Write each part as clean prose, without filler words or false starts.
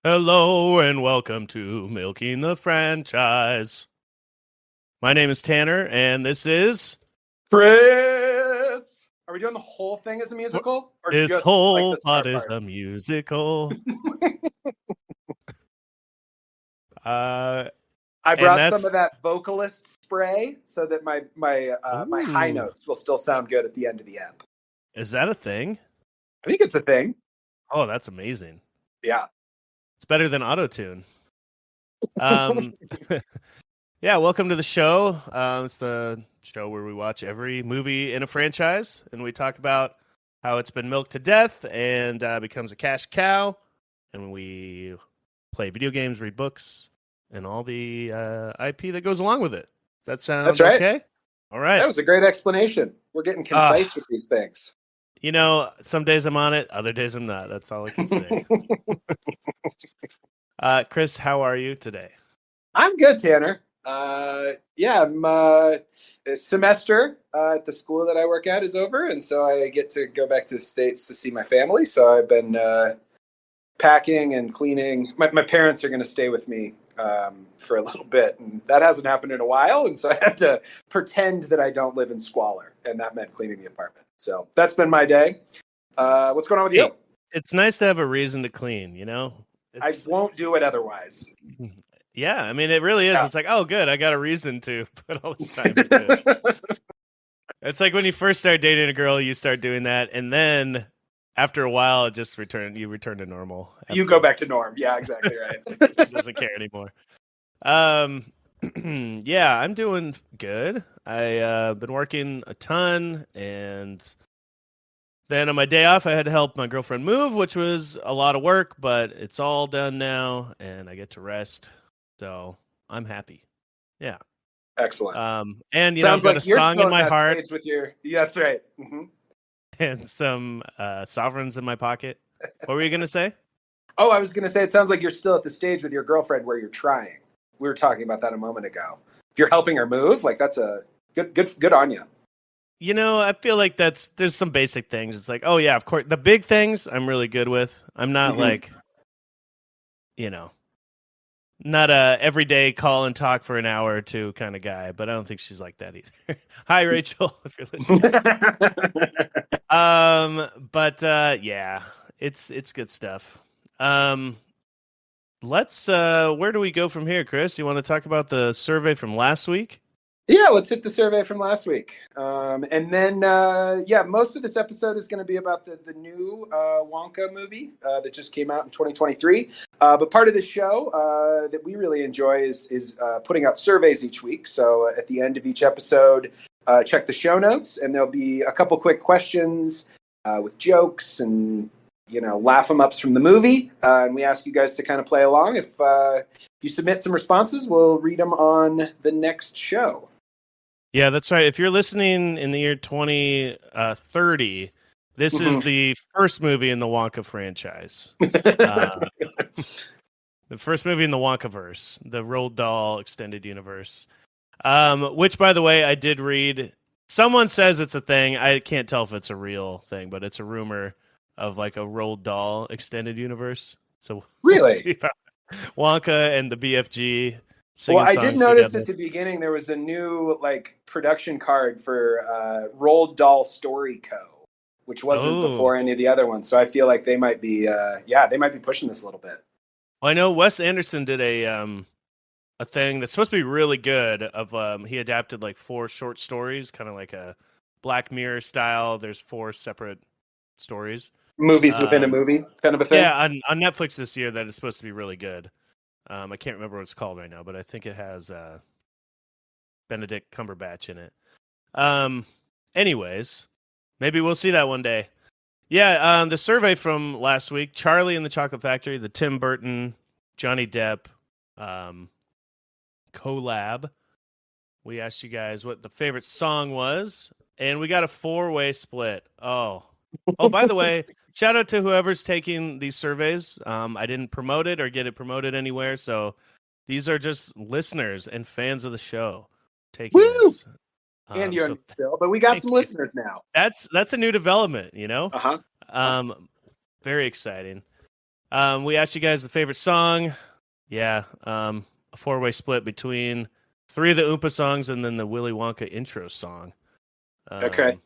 Hello and welcome to Milking the Franchise. My name is Tanner, and this is Chris. Are we doing the whole thing as a musical, or this just whole like the start pod is part? a musical. I and brought that's- some of that vocalist spray so that my high Ooh. notes will still sound good at the end of the app. Is that a thing? I think it's a thing. Oh, that's amazing. Yeah. It's better than autotune. Yeah, welcome to the show. It's the show where we watch every movie in a franchise, and we talk about how it's been milked to death and becomes a cash cow, and we play video games, read books, and all the IP that goes along with it. Does that sound That's right. okay? All right. That was a great explanation. We're getting concise with these things. You know, some days I'm on it, other days I'm not. That's all I can say. Chris, how are you today? I'm good, Tanner. I'm a semester at the school that I work at is over, and so I get to go back to the States to see my family. So I've been packing and cleaning. My parents are going to stay with me for a little bit, and that hasn't happened in a while, and so I had to pretend that I don't live in squalor, and that meant cleaning the apartment. So that's been my day. What's going on with you? It's nice to have a reason to clean, you know? I won't do it otherwise. Yeah, I mean, it really is. Yeah. It's like, oh, good, I got a reason to put all this time into it. It's like when you first start dating a girl, you start doing that, and then after a while, it just you return to normal. You go back to norm. Yeah, exactly right. She doesn't care anymore. Yeah, I'm doing good. I've been working a ton, and then on my day off, I had to help my girlfriend move, which was a lot of work, but it's all done now, and I get to rest. So I'm happy. Yeah. Excellent. And you Sounds know, I've got like a song in my heart. With your... Yeah, that's right. Mm-hmm. And some sovereigns in my pocket. What were you going to say? Oh, I was going to say, it sounds like you're still at the stage with your girlfriend where you're trying. We were talking about that a moment ago. If you're helping her move, like that's a good on you. You know, I feel like there's some basic things. It's like, oh yeah, of course. The big things I'm really good with. I'm not like, you know, not a everyday call and talk for an hour or two kind of guy, but I don't think she's like that either. Hi, Rachel, if you're listening. Yeah, it's good stuff. Let's where do we go from here, Chris? You want to talk about the survey from last week? Yeah, let's hit the survey from last week. And then, most of this episode is going to be about the new Wonka movie that just came out in 2023. But part of the show that we really enjoy is putting out surveys each week. So at the end of each episode, check the show notes, and there'll be a couple quick questions with jokes and, you know, laugh 'em ups from the movie. And we ask you guys to kind of play along. If you submit some responses, we'll read them on the next show. Yeah, that's right. If you're listening in the year 2030, this is the first movie in the Wonka franchise. The first movie in the Wonkaverse, the Roald Dahl extended universe. Which, by the way, I did read. Someone says it's a thing. I can't tell if it's a real thing, but it's a rumor of like a Roald Dahl extended universe. So really, Wonka and the BFG. Well, I did notice at the beginning there was a new like production card for Roald Dahl Story Co., which wasn't before any of the other ones. So I feel like they might be, they might be pushing this a little bit. Well, I know Wes Anderson did a thing that's supposed to be really good. Of he adapted like 4 short stories, kind of like a Black Mirror style. There's 4 separate stories, movies within a movie, kind of a thing. Yeah, on Netflix this year that is supposed to be really good. I can't remember what it's called right now, but I think it has Benedict Cumberbatch in it. Anyways, maybe we'll see that one day. Yeah, the survey from last week, Charlie and the Chocolate Factory, the Tim Burton, Johnny Depp, collab. We asked you guys what the favorite song was, and we got a 4-way split. Oh, by the way, shout out to whoever's taking these surveys. I didn't promote it or get it promoted anywhere, so these are just listeners and fans of the show taking Woo! this. And young still, but we got some listeners now. That's a new development, you know? Uh-huh. Very exciting. We asked you guys the favorite song. Yeah, a 4-way split between 3 of the Oompa songs and then the Willy Wonka intro song. Okay.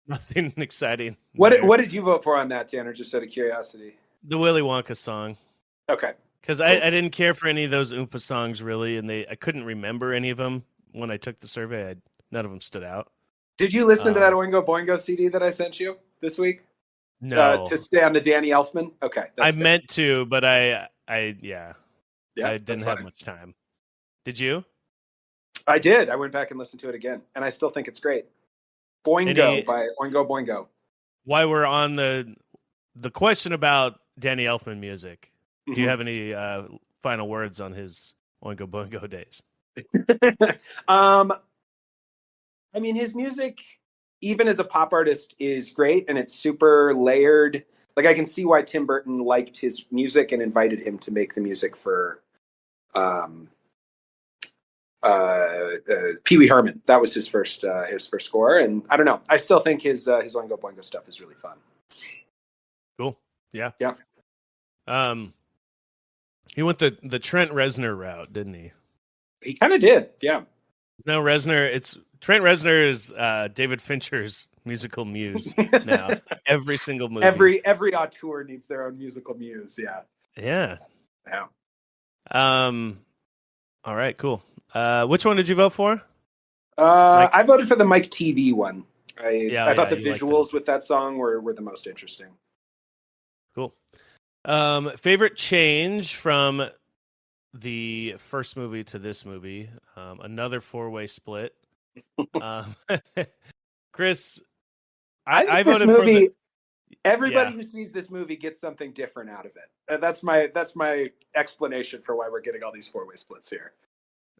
Nothing exciting. What did you vote for on that, Tanner, just out of curiosity? The Willy Wonka song. Okay. Because cool. I didn't care for any of those Oompa songs, really, and I couldn't remember any of them when I took the survey. None of them stood out. Did you listen to that Oingo Boingo CD that I sent you this week? No. To stay on the Danny Elfman? Okay. I meant to, but I didn't have much time. Did you? I did. I went back and listened to it again, and I still think it's great. Boingo by Oingo Boingo. While we're on the question about Danny Elfman music, do you have any final words on his Oingo Boingo days? I mean, his music, even as a pop artist, is great, and it's super layered. Like, I can see why Tim Burton liked his music and invited him to make the music for Pee Wee Herman. That was his first score, and I don't know. I still think his Oingo Boingo stuff is really fun. Cool. Yeah. Yeah. He went the Trent Reznor route, didn't he? He kind of did. Yeah. No, Trent Reznor is David Fincher's musical muse now. Every single movie. Every auteur needs their own musical muse. Yeah. Yeah. Yeah. All right. Cool. Which one did you vote for? I voted for the Mike TV one. I thought the visuals with that song were the most interesting. Cool. Favorite change from the first movie to this movie? Another 4-way split. Chris, I voted movie, for the. Everybody who sees this movie gets something different out of it. That's my explanation for why we're getting all these 4-way splits here.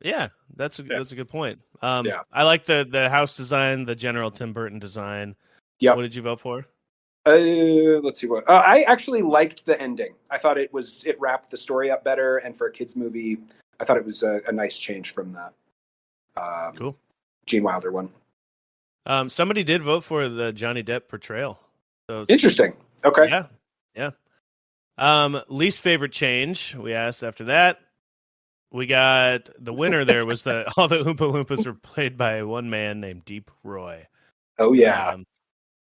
Yeah, that's a good point. I like the house design, the general Tim Burton design. Yeah. What did you vote for? Let's see what. I actually liked the ending. I thought it wrapped the story up better, and for a kids movie, I thought it was a nice change from the cool Gene Wilder one. Somebody did vote for the Johnny Depp portrayal. So interesting. Okay. Yeah. Least favorite change we asked after that. We got the winner. There was all the Oompa Loompas were played by one man named Deep Roy. Oh yeah.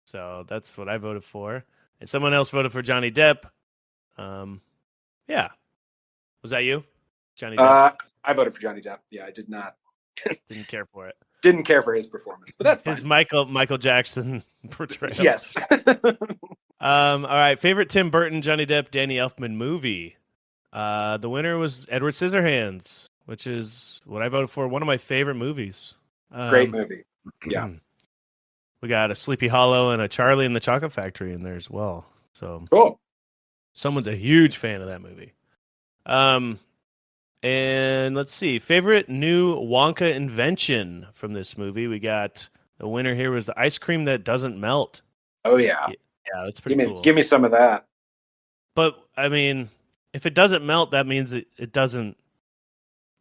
So that's what I voted for. And someone else voted for Johnny Depp. Yeah. Was that you? Johnny Depp? I voted for Johnny Depp. Yeah, I did not. Didn't care for it. Didn't care for his performance, but that's fine. His Michael Jackson portrayal. Yes. All right. Favorite Tim Burton, Johnny Depp, Danny Elfman movie. The winner was Edward Scissorhands, which is what I voted for. One of my favorite movies. Great movie. Yeah. We got a Sleepy Hollow and a Charlie and the Chocolate Factory in there as well. So cool. Someone's a huge fan of that movie. And let's see. Favorite new Wonka invention from this movie. We got the winner here was the ice cream that doesn't melt. Oh yeah. Yeah, that's pretty cool. Give me some of that. But I mean, if it doesn't melt, that means it doesn't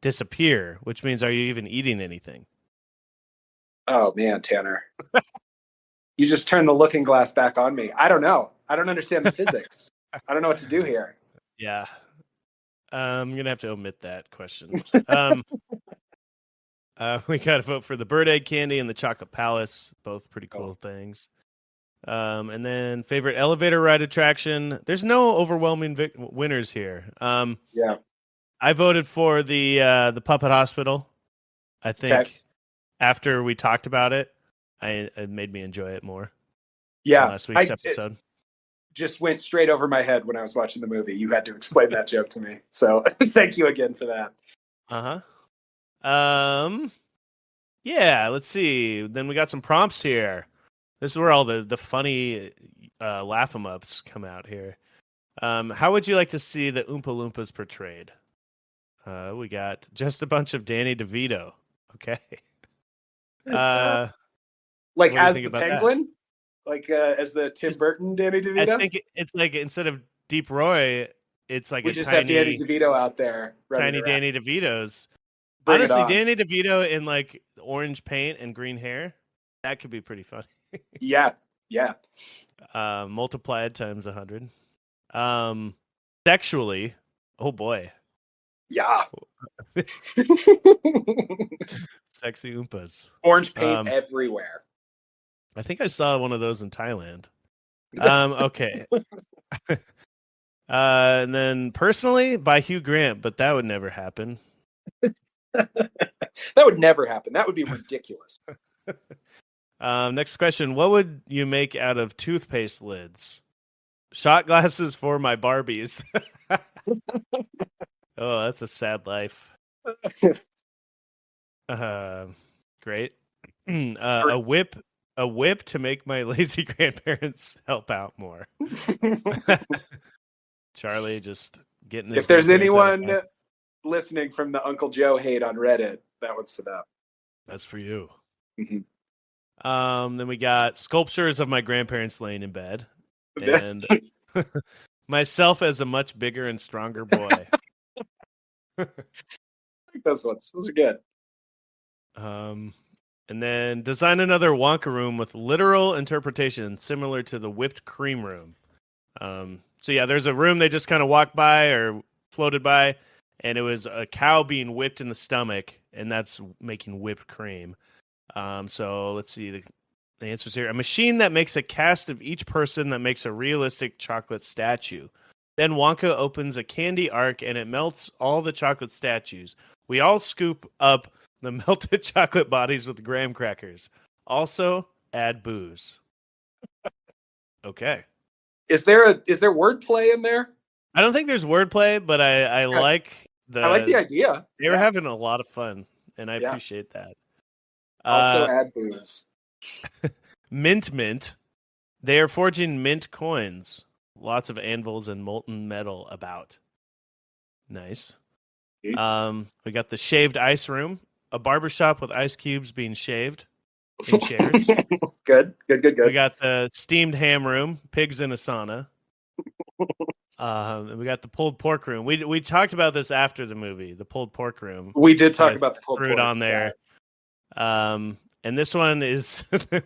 disappear, which means are you even eating anything? Oh man, Tanner. You just turned the looking glass back on me. I don't know. I don't understand the physics. I don't know what to do here. Yeah. I'm going to have to omit that question. We got to vote for the bird egg candy and the chocolate palace. Both pretty cool things. And then favorite elevator ride attraction. There's no overwhelming winners here. Yeah. I voted for the Puppet Hospital. I think after we talked about it, it made me enjoy it more. Yeah. Last week's episode. Just went straight over my head when I was watching the movie. You had to explain that joke to me. So thank you again for that. Yeah, let's see. Then we got some prompts here. This is where all the funny laugh-em-ups come out here. How would you like to see the Oompa Loompas portrayed? We got just a bunch of Danny DeVito. Okay. What Like do you as think the about that? Penguin, like as the Tim Just, Burton Danny I DeVito. think it's like instead of Deep Roy, it's like We a just have Danny tiny, DeVito out there running tiny around. Danny DeVito's. Bring it Honestly, on. Danny DeVito in like orange paint and green hair, that could be pretty funny. Yeah, yeah. Multiplied times 100. Um, Sexually, oh boy, Yeah. sexy oompas. Orange paint everywhere. I think I saw one of those in Thailand. Okay. And then personally, by Hugh Grant, but that would never happen. That would never happen. That would be ridiculous. Next question: what would you make out of toothpaste lids? Shot glasses for my Barbies. Oh, that's a sad life. Great. A whip to make my lazy grandparents help out more. Charlie just getting his If there's grandparents out of anyone listening from the Uncle Joe hate on Reddit, that one's for them. That's for you. Mm-hmm. Then we got sculptures of my grandparents laying in bed, and myself as a much bigger and stronger boy. I like those ones. Those are good. And then design another Wonka room with literal interpretation, similar to the whipped cream room. So yeah, there's a room they just kind of walked by or floated by, and it was a cow being whipped in the stomach, and that's making whipped cream. So let's see the answers here. A machine that makes a cast of each person that makes a realistic chocolate statue. Then Wonka opens a candy arc, and it melts all the chocolate statues. We all scoop up the melted chocolate bodies with graham crackers. Also, add booze. Okay. Is there wordplay in there? I don't think there's wordplay, but I like I like the idea. They were having a lot of fun, and I appreciate that. Also add booze. Mint. They are forging mint coins. Lots of anvils and molten metal about. Nice. We got the shaved ice room, a barbershop with ice cubes being shaved in chairs. Good. We got the steamed ham room, pigs in a sauna. We got the pulled pork room. We talked about this after the movie, the pulled pork room. We did talk about the pulled pork on there. And this one is we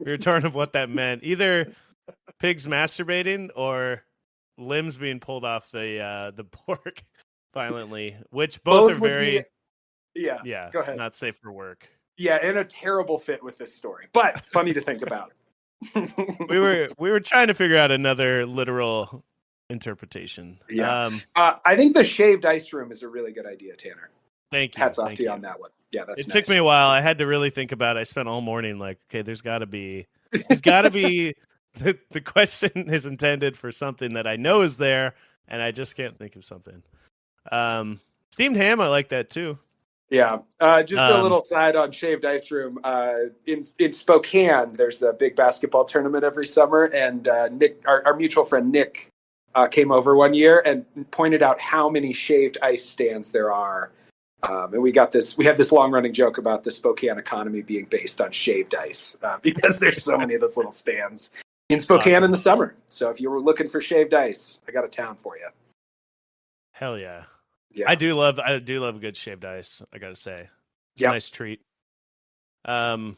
were torn of what that meant. Either pigs masturbating or limbs being pulled off the pork violently, which both are very go ahead. Not safe for work. Yeah, and a terrible fit with this story, but funny to think about. we were trying to figure out another literal interpretation. Yeah, I think the shaved ice room is a really good idea, Tanner. Thank you. Hats off to you on that one. Yeah, that's. It took me a while. I had to really think about it. I spent all morning like, okay, there's got to be the question is intended for something that I know is there, and I just can't think of something. Steamed ham, I like that too. Yeah. Just a little side on shaved ice room. In Spokane, there's a big basketball tournament every summer, and Nick, our mutual friend Nick, came over one year and pointed out how many shaved ice stands there are. And we had this long running joke about the Spokane economy being based on shaved ice because there's so many of those little stands in Spokane in the summer. So if you were looking for shaved ice, I got a town for you. Hell yeah. Yeah. I do love a good shaved ice, I gotta say. It's a nice treat. All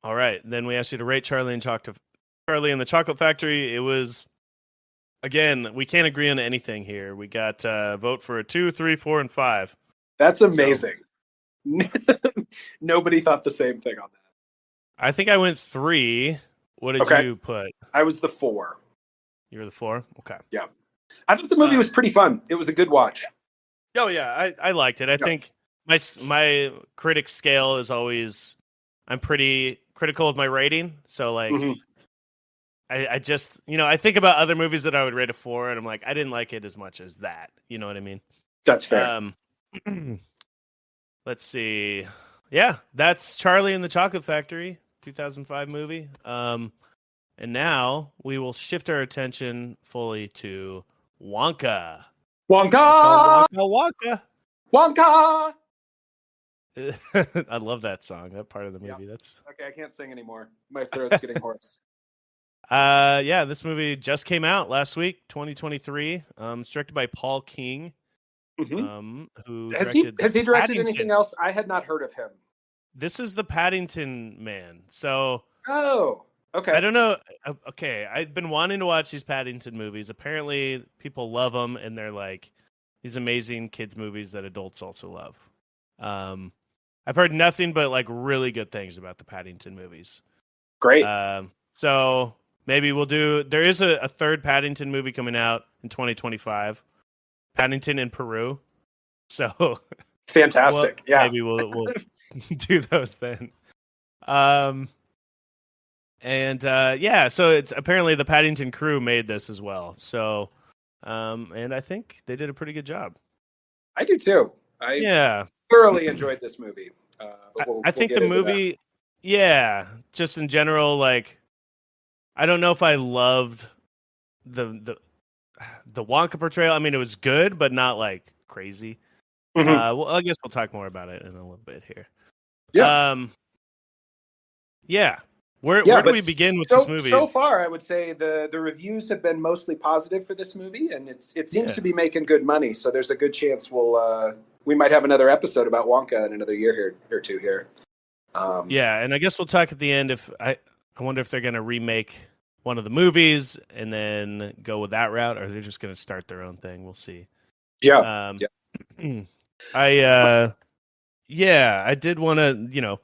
right. Then we asked you to rate Charlie and the Chocolate Factory. It was, again, we can't agree on anything here. We got vote for a 2, 3, 4, and 5. That's amazing. So, nobody thought the same thing on that. I think I went 3. What did you put? I was the 4. You were the 4? Okay. Yeah. I thought the movie was pretty fun. It was a good watch. Oh yeah, I liked it. I think my critic scale is always, I'm pretty critical of my rating. So like, I just, I think about other movies that I would rate a 4, and I'm like, I didn't like it as much as that. You know what I mean? That's fair. Let's see. Yeah, that's Charlie and the Chocolate Factory, 2005 movie. And now we will shift our attention fully to Wonka. Wonka, Wonka, Wonka. Wonka. I love that song. That part of the movie. Yep. That's Okay. I can't sing anymore. My throat's getting hoarse. yeah. This movie just came out last week, 2023. It's directed by Paul King. Who Has he directed directed Paddington. anything else? I had not heard of him. This is the Paddington Man. So Oh, okay. I don't know. Okay, I've been wanting to watch these Paddington movies. Apparently, people love them, and they're like these amazing kids movies that adults also love. I've heard nothing but like really good things about the Paddington movies. Great. So maybe we'll do. There is a third Paddington movie coming out in 2025. Paddington in Peru. So Fantastic. Yeah. Maybe we'll do those then. Yeah, so it's apparently the Paddington crew made this as well. So, and I think they did a pretty good job. I do too. I thoroughly enjoyed this movie. I think the movie, just in general, like, I don't know if I loved the Wonka portrayal. I mean, it was good, but not like crazy. Mm-hmm. Well, I guess we'll talk more about it in a little bit here. Yeah. Where do we begin with this movie? So far, I would say the reviews have been mostly positive for this movie, and it seems to be making good money. So there's a good chance we might have another episode about Wonka in another year or two here. And I guess we'll talk at the end. If I wonder if they're going to remake one of the movies and then go with that route, or they're just going to start their own thing. We'll see. Yeah. I did want to,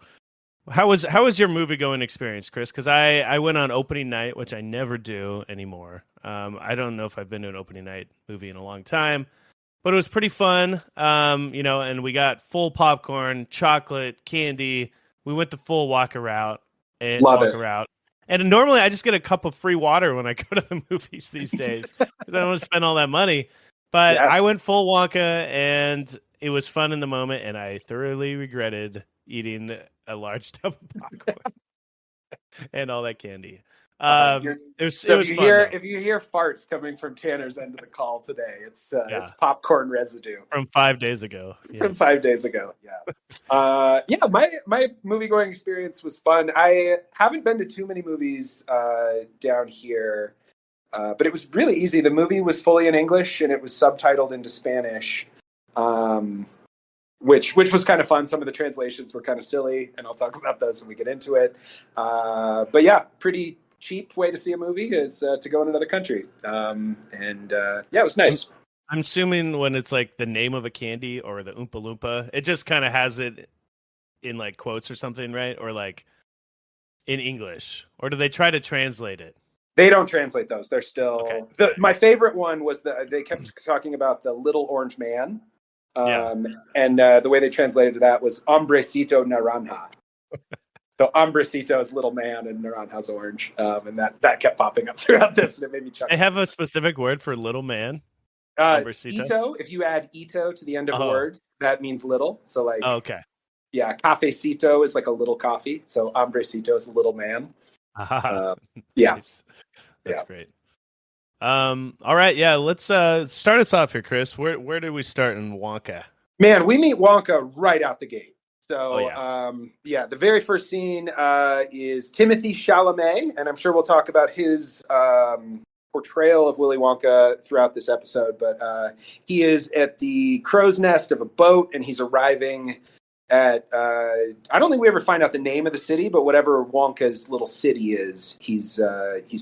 how was your movie going experience, Chris? Because I went on opening night, which I never do anymore. I don't know if I've been to an opening night movie in a long time, but it was pretty fun. And we got full popcorn, chocolate, candy. We went the full walk around. And normally I just get a cup of free water when I go to the movies these days because I don't want to spend all that money. But I went full Wonka, and it was fun in the moment, and I thoroughly regretted eating a large tub of popcorn and all that candy. It was fun. If you hear farts coming from Tanner's end of the call today, it's popcorn residue from 5 days ago. From 5 days ago, my movie going experience was fun. I haven't been to too many movies down here. But it was really easy. The movie was fully in English, and it was subtitled into Spanish, which was kind of fun. Some of the translations were kind of silly, and I'll talk about those when we get into it. But yeah, pretty cheap way to see a movie is to go in another country. It was nice. I'm assuming when it's like the name of a candy or the Oompa Loompa, it just kind of has it in like quotes or something, right? Or like in English, or do they try to translate it? They don't translate those. They're still my favorite one was they kept talking about the little orange man. And the way they translated that was hombrecito naranja. So hombrecito is little man and naranja's orange. And that kept popping up throughout this, and it made me chuckle. They have a specific word for little man? Ito, if you add ito to the end of a word, that means little. So like cafecito is like a little coffee. So hombrecito is a little man. Nice. That's great. All right, let's start us off here, Chris. Where do we start in Wonka? Man, we meet Wonka right out the gate. So the very first scene is Timothy Chalamet, and I'm sure we'll talk about his portrayal of Willy Wonka throughout this episode, but he is at the crow's nest of a boat, and he's arriving at I don't think we ever find out the name of the city, but whatever Wonka's little city is, he's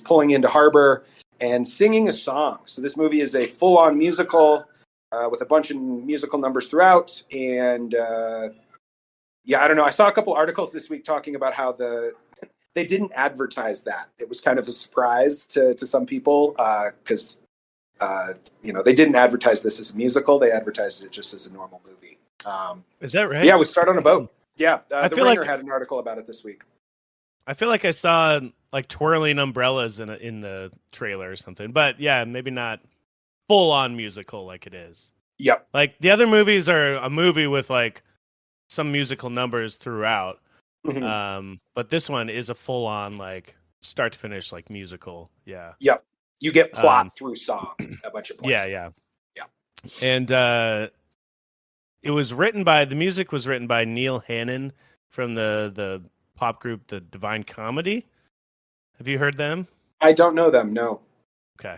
pulling into harbor and singing a song. So this movie is a full-on musical with a bunch of musical numbers throughout. And I don't know. I saw a couple articles this week talking about how they didn't advertise that. It was kind of a surprise to some people because they didn't advertise this as a musical. They advertised it just as a normal movie. Is that right? Yeah, we start on a boat. Yeah, the Ringer like had an article about it this week. I feel like I saw like twirling umbrellas in the trailer or something, but yeah, maybe not full on musical like it is. Yep. Like the other movies are a movie with like some musical numbers throughout, but this one is a full on like start to finish like musical. Yeah. Yep. You get plot through song a bunch of points. Yeah. And the music was written by Neil Hannon from the pop group The Divine Comedy. Have you heard them? I don't know them. No. Okay.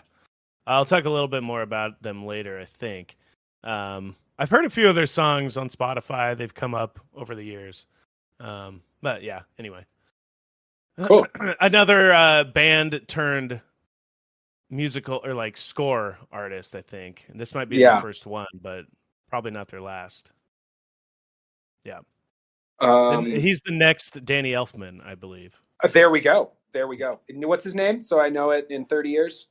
I'll talk a little bit more about them later, I think. I've heard a few of their songs on Spotify. They've come up over the years. But yeah, anyway. Cool. Another band turned musical or like score artist, I think. And this might be their first one, but probably not their last. Yeah. He's the next Danny Elfman, I believe. There we go. And what's his name? So I know it in 30 years.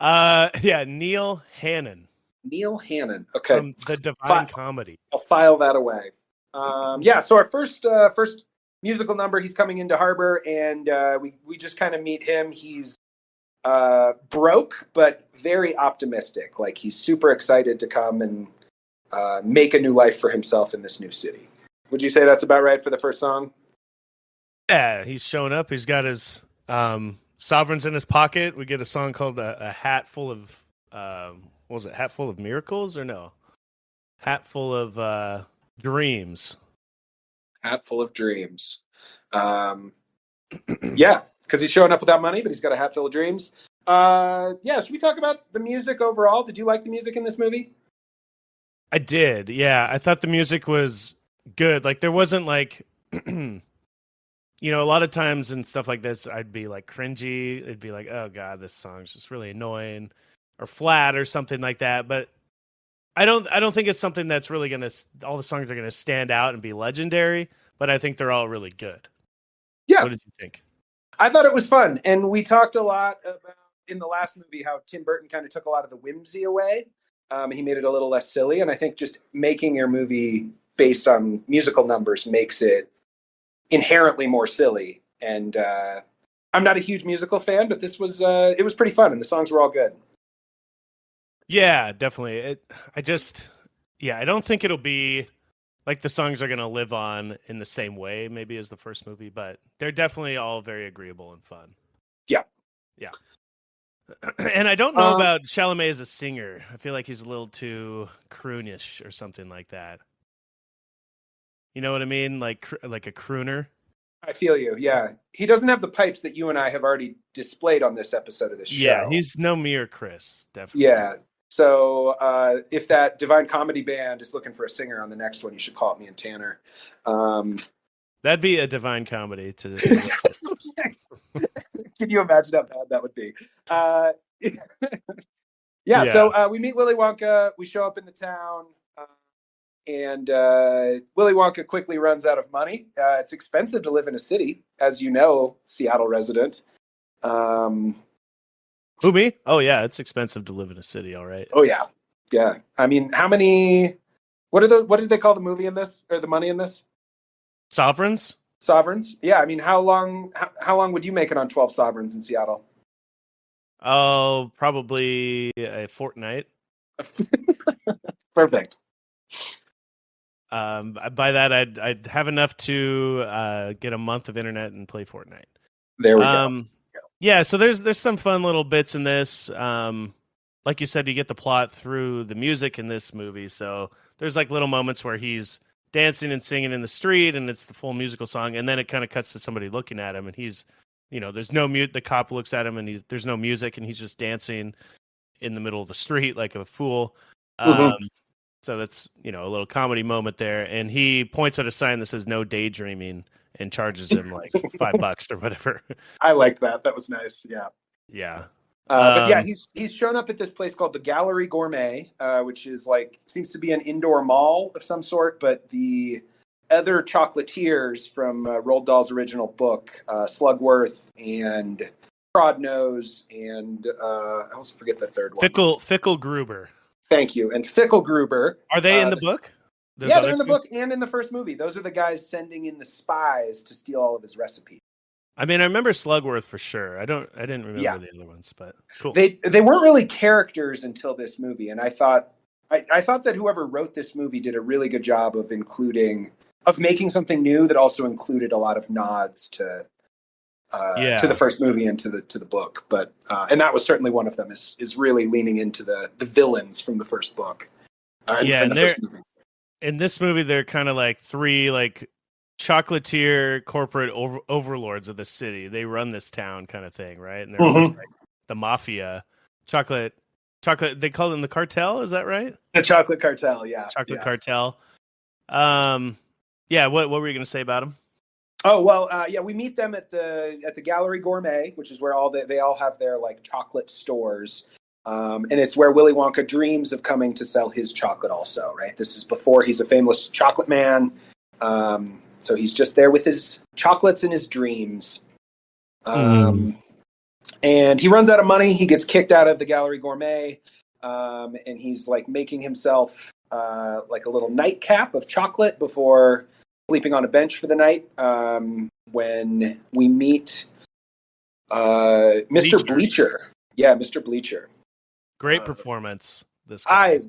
Yeah, Neil Hannon. Neil Hannon. Okay. From The Divine Comedy. I'll file that away. Yeah. So our first musical number, he's coming into Harbor, and we just kind of meet him. He's broke, but very optimistic. Like he's super excited to come and make a new life for himself in this new city. Would you say that's about right for the first song? Yeah, he's showing up. He's got his sovereigns in his pocket. We get a song called a hat full of what was it? Hat full of miracles or no? Hat full of dreams. Hat full of dreams. Yeah, because he's showing up without money, but he's got a hat full of dreams. Yeah, should we talk about the music overall? Did you like the music in this movie? I did. Yeah, I thought the music was good. Like there wasn't like you know, a lot of times and stuff like this, I'd be like cringy. It'd be like, oh God, this song's just really annoying or flat or something like that. But I don't think it's something that's really all the songs are going to stand out and be legendary, but I think they're all really good. Yeah. What did you think? I thought it was fun. And we talked a lot about in the last movie how Tim Burton kind of took a lot of the whimsy away. He made it a little less silly. And I think just making your movie based on musical numbers makes it inherently more silly. And I'm not a huge musical fan, but this was it was pretty fun, and the songs were all good. Yeah, definitely. I don't think it'll be like the songs are going to live on in the same way maybe as the first movie, but they're definitely all very agreeable and fun. Yeah. And I don't know about Chalamet as a singer. I feel like he's a little too croonish or something like that. You know what I mean? Like a crooner. I feel you. Yeah. He doesn't have the pipes that you and I have already displayed on this episode of this show. Yeah, he's no mere Chris, definitely. Yeah. So if that Divine Comedy band is looking for a singer on the next one, you should call it me and Tanner. That'd be a Divine Comedy to Can you imagine how bad that would be? Yeah. So we meet Willy Wonka. We show up in the town. And Willy Wonka quickly runs out of money. It's expensive to live in a city, as you know, Seattle resident. Who, me? Oh, yeah, it's expensive to live in a city, all right. Oh, yeah. Yeah. I mean, how many... What did they call the movie in this, or the money in this? Sovereigns? Sovereigns? Yeah, I mean, how long would you make it on 12 sovereigns in Seattle? Oh, probably a fortnight. Perfect. By that, I'd have enough to get a month of internet and play Fortnite. There we go. Yeah, so there's some fun little bits in this. Like you said, you get the plot through the music in this movie. So there's like little moments where he's dancing and singing in the street, and it's the full musical song, and then it kind of cuts to somebody looking at him, and he's, there's no mute. The cop looks at him, and there's no music, and he's just dancing in the middle of the street like a fool. Mm-hmm. So that's, a little comedy moment there. And he points at a sign that says no daydreaming and charges him like $5 or whatever. I like that. That was nice. Yeah. Yeah. But yeah, he's shown up at this place called the Gallery Gourmet, which is seems to be an indoor mall of some sort. But the other chocolatiers from Roald Dahl's original book, Slugworth and Prodnose, and I also forget the third one. Fickle Gruber. Thank you. And Fickle Gruber. Are they in the book? Yeah, they're in the book and in the first movie. Those are the guys sending in the spies to steal all of his recipes. I mean, I remember Slugworth for sure. I didn't remember the other ones, but cool. They weren't really characters until this movie, and I thought that whoever wrote this movie did a really good job of making something new that also included a lot of nods to the first movie and to the book. But and that was certainly one of them is really leaning into the villains from the first book. Yeah, in and the first movie. in this movie, they're kind of like three like chocolatier corporate overlords of the city. They run this town, kind of thing, right? And they're almost like the mafia. Chocolate. They call them the cartel. Is that right? The Chocolate Cartel. Yeah. Chocolate Yeah. cartel. Yeah. What were you going to say about them? Oh well, yeah, we meet them at the Gallery Gourmet, which is where they all have their like chocolate stores, and it's where Willy Wonka dreams of coming to sell his chocolate. Also, right? This is before he's a famous chocolate man, so he's just there with his chocolates in his dreams. And he runs out of money. He gets kicked out of the Gallery Gourmet, and he's like making himself like a little nightcap of chocolate before sleeping on a bench for the night. When we meet Mr. Bleacher. Yeah, Mr. Bleacher. Great performance. This guy. I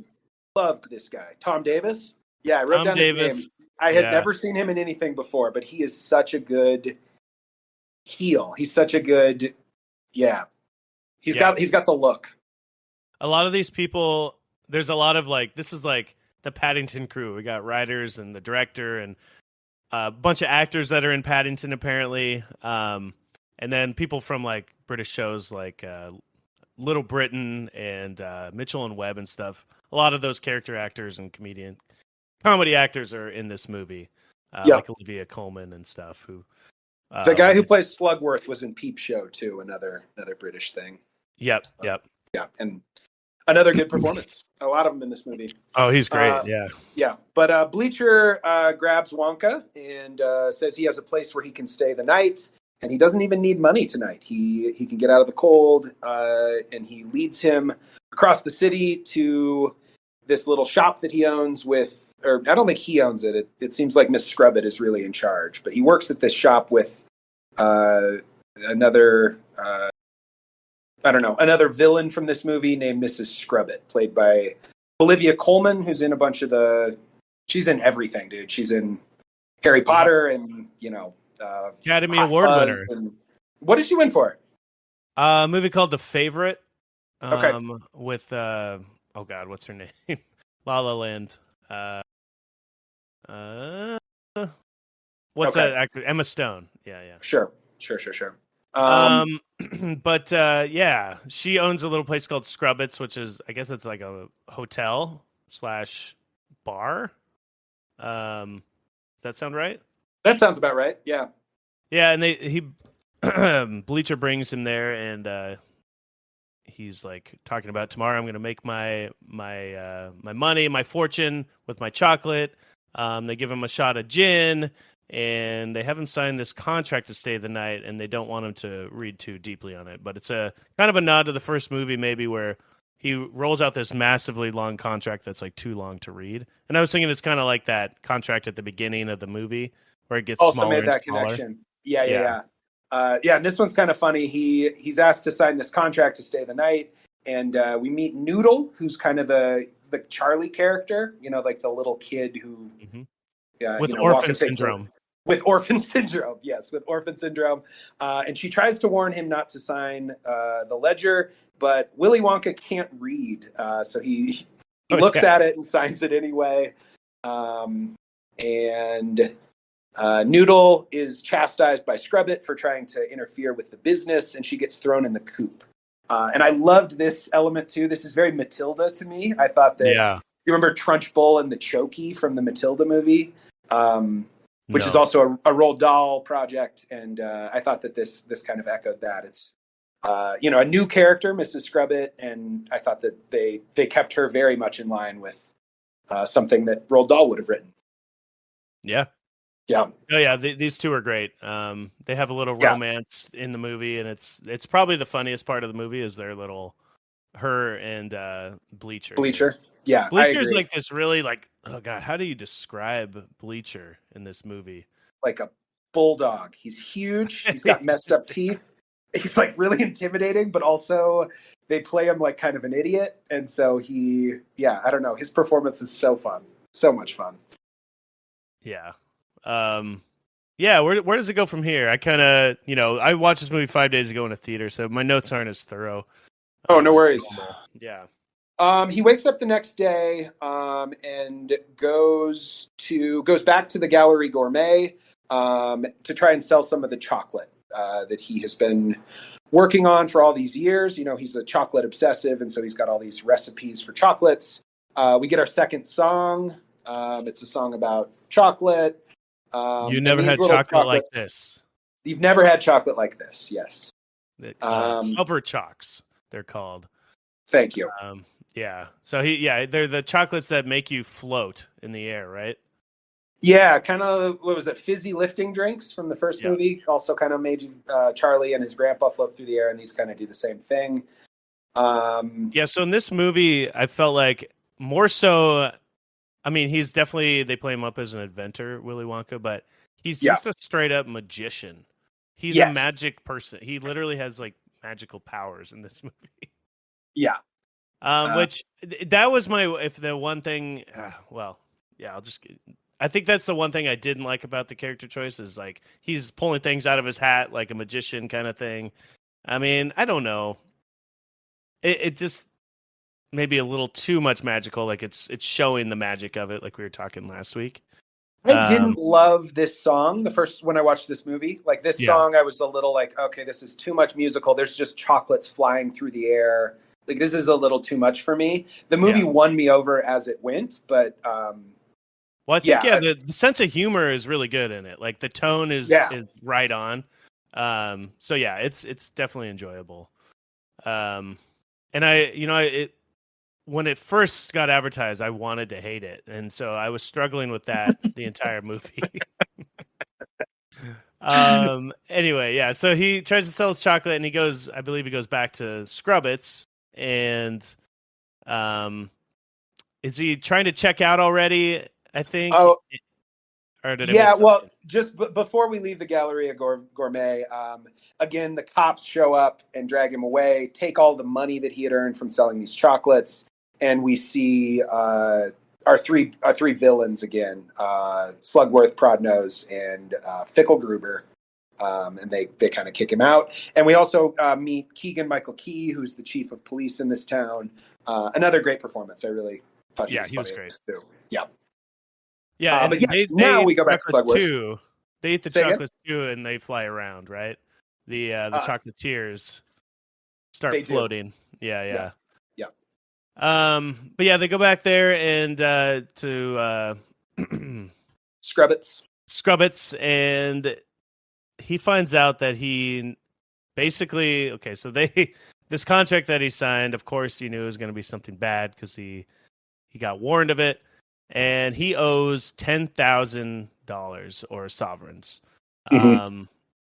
loved this guy. Tom Davis. Yeah, I wrote down his name. I had never seen him in anything before, but he is such a good heel. He's such a good, He's got the look. A lot of these people, there's a lot of like, this is like the Paddington crew. We got writers and the director and a bunch of actors that are in Paddington apparently, and then people from like British shows like Little Britain and Mitchell and Webb and stuff. A lot of those character actors and comedy actors are in this movie, like Olivia Colman and stuff. Who the guy who plays Slugworth was in Peep Show too, another British thing. Yep, yeah, and another good performance. A lot of them in this movie. Oh, he's great. Yeah. But Bleacher grabs Wonka and says he has a place where he can stay the night, and he doesn't even need money tonight. He can get out of the cold, and he leads him across the city to this little shop that he owns with, or I don't think he owns it. It seems like Miss Scrubbit is really in charge, but he works at this shop with another. Another villain from this movie named Mrs. Scrubbit, played by Olivia Colman, who's in a bunch of she's in everything, dude. She's in Harry Potter and, Academy Award winner. And what did she win for? A movie called The Favorite. Okay. With, oh God, what's her name? La La Land. What's that actor? Emma Stone. Yeah. Sure. But she owns a little place called Scrubbits, which is, I guess it's like a hotel / bar. Does that sound right? That sounds about right. Yeah. Yeah, and he Bleacher brings him there, and he's like talking about tomorrow I'm going to make my money, my fortune with my chocolate. They give him a shot of gin. And they have him sign this contract to stay the night, and they don't want him to read too deeply on it. But it's a kind of a nod to the first movie, maybe, where he rolls out this massively long contract that's like too long to read. And I was thinking it's kind of like that contract at the beginning of the movie where it gets also smaller made that and smaller. Connection. Yeah. And this one's kind of funny. He's asked to sign this contract to stay the night, and we meet Noodle, who's kind of the Charlie character, like the little kid who, with orphan syndrome. With orphan syndrome, yes, with orphan syndrome. And she tries to warn him not to sign the ledger, but Willy Wonka can't read. So he looks at it and signs it anyway. And Noodle is chastised by Scrubbit for trying to interfere with the business, and she gets thrown in the coop. And I loved this element, too. This is very Matilda to me. I thought that... Yeah. You remember Trunchbull and the Chokey from the Matilda movie? Which is also a Roald Dahl project, and I thought that this kind of echoed that. It's a new character, Mrs. Scrubbit, and I thought that they kept her very much in line with something that Roald Dahl would have written. Yeah. Oh yeah. These two are great. They have a little romance in the movie, and it's probably the funniest part of the movie is their little her and Bleacher. Yeah, Bleacher's like this really like, oh God, how do you describe Bleacher in this movie? Like a bulldog. He's huge. He's got messed up teeth. He's like really intimidating, but also they play him like kind of an idiot. And so I don't know. His performance is so fun. So much fun. Yeah. Where does it go from here? I kind of, I watched this movie 5 days ago in a theater, so my notes aren't as thorough. Oh, no worries. Yeah. He wakes up the next day and goes back to the Gallery Gourmet to try and sell some of the chocolate that he has been working on for all these years. You know, he's a chocolate obsessive, and so he's got all these recipes for chocolates. We get our second song. It's a song about chocolate. You never had chocolate like this. You've never had chocolate like this, yes. Hover chocks, they're called. Thank you. Yeah. So they're the chocolates that make you float in the air, right? Yeah, kind of. What was it? Fizzy lifting drinks from the first movie also kind of made you, Charlie and his grandpa float through the air, and these kind of do the same thing. So in this movie, I felt like more so. I mean, he's definitely, they play him up as an inventor, Willy Wonka, but he's just a straight up magician. He's a magic person. He literally has like magical powers in this movie. Yeah. Which that was the one thing. I think that's the one thing I didn't like about the character choice is like he's pulling things out of his hat like a magician kind of thing. I mean, I don't know. It just maybe a little too much magical. Like it's showing the magic of it, like we were talking last week. I didn't love this song when I watched this movie. Like this song, I was a little like, okay, this is too much musical. There's just chocolates flying through the air. Like this is a little too much for me. The movie won me over as it went, but I think the sense of humor is really good in it. Like the tone is right on. So yeah, it's definitely enjoyable. And when it first got advertised, I wanted to hate it, and so I was struggling with that the entire movie. Anyway, so he tries to sell his chocolate, and I believe he goes back to Scrubbits, and is he trying to check out already? I think. Oh, or did I miss something? Well, just before we leave the Galleria Gourmet, again, the cops show up and drag him away, take all the money that he had earned from selling these chocolates, and we see our three villains again: Slugworth, Prodnose, and Fickelgruber. And they kind of kick him out. And we also meet Keegan-Michael Key, who's the chief of police in this town. Another great performance. I really thought he was great too. Yeah. Yeah, and now we go back to Slugworth. Too. They eat the chocolates too, and they fly around, right? The chocolatiers start floating. Yeah. But yeah, they go back there and to Scrubbits, and he finds out that he basically so this contract that he signed, of course, he knew it was going to be something bad because he got warned of it. And he owes $10,000 or sovereigns. And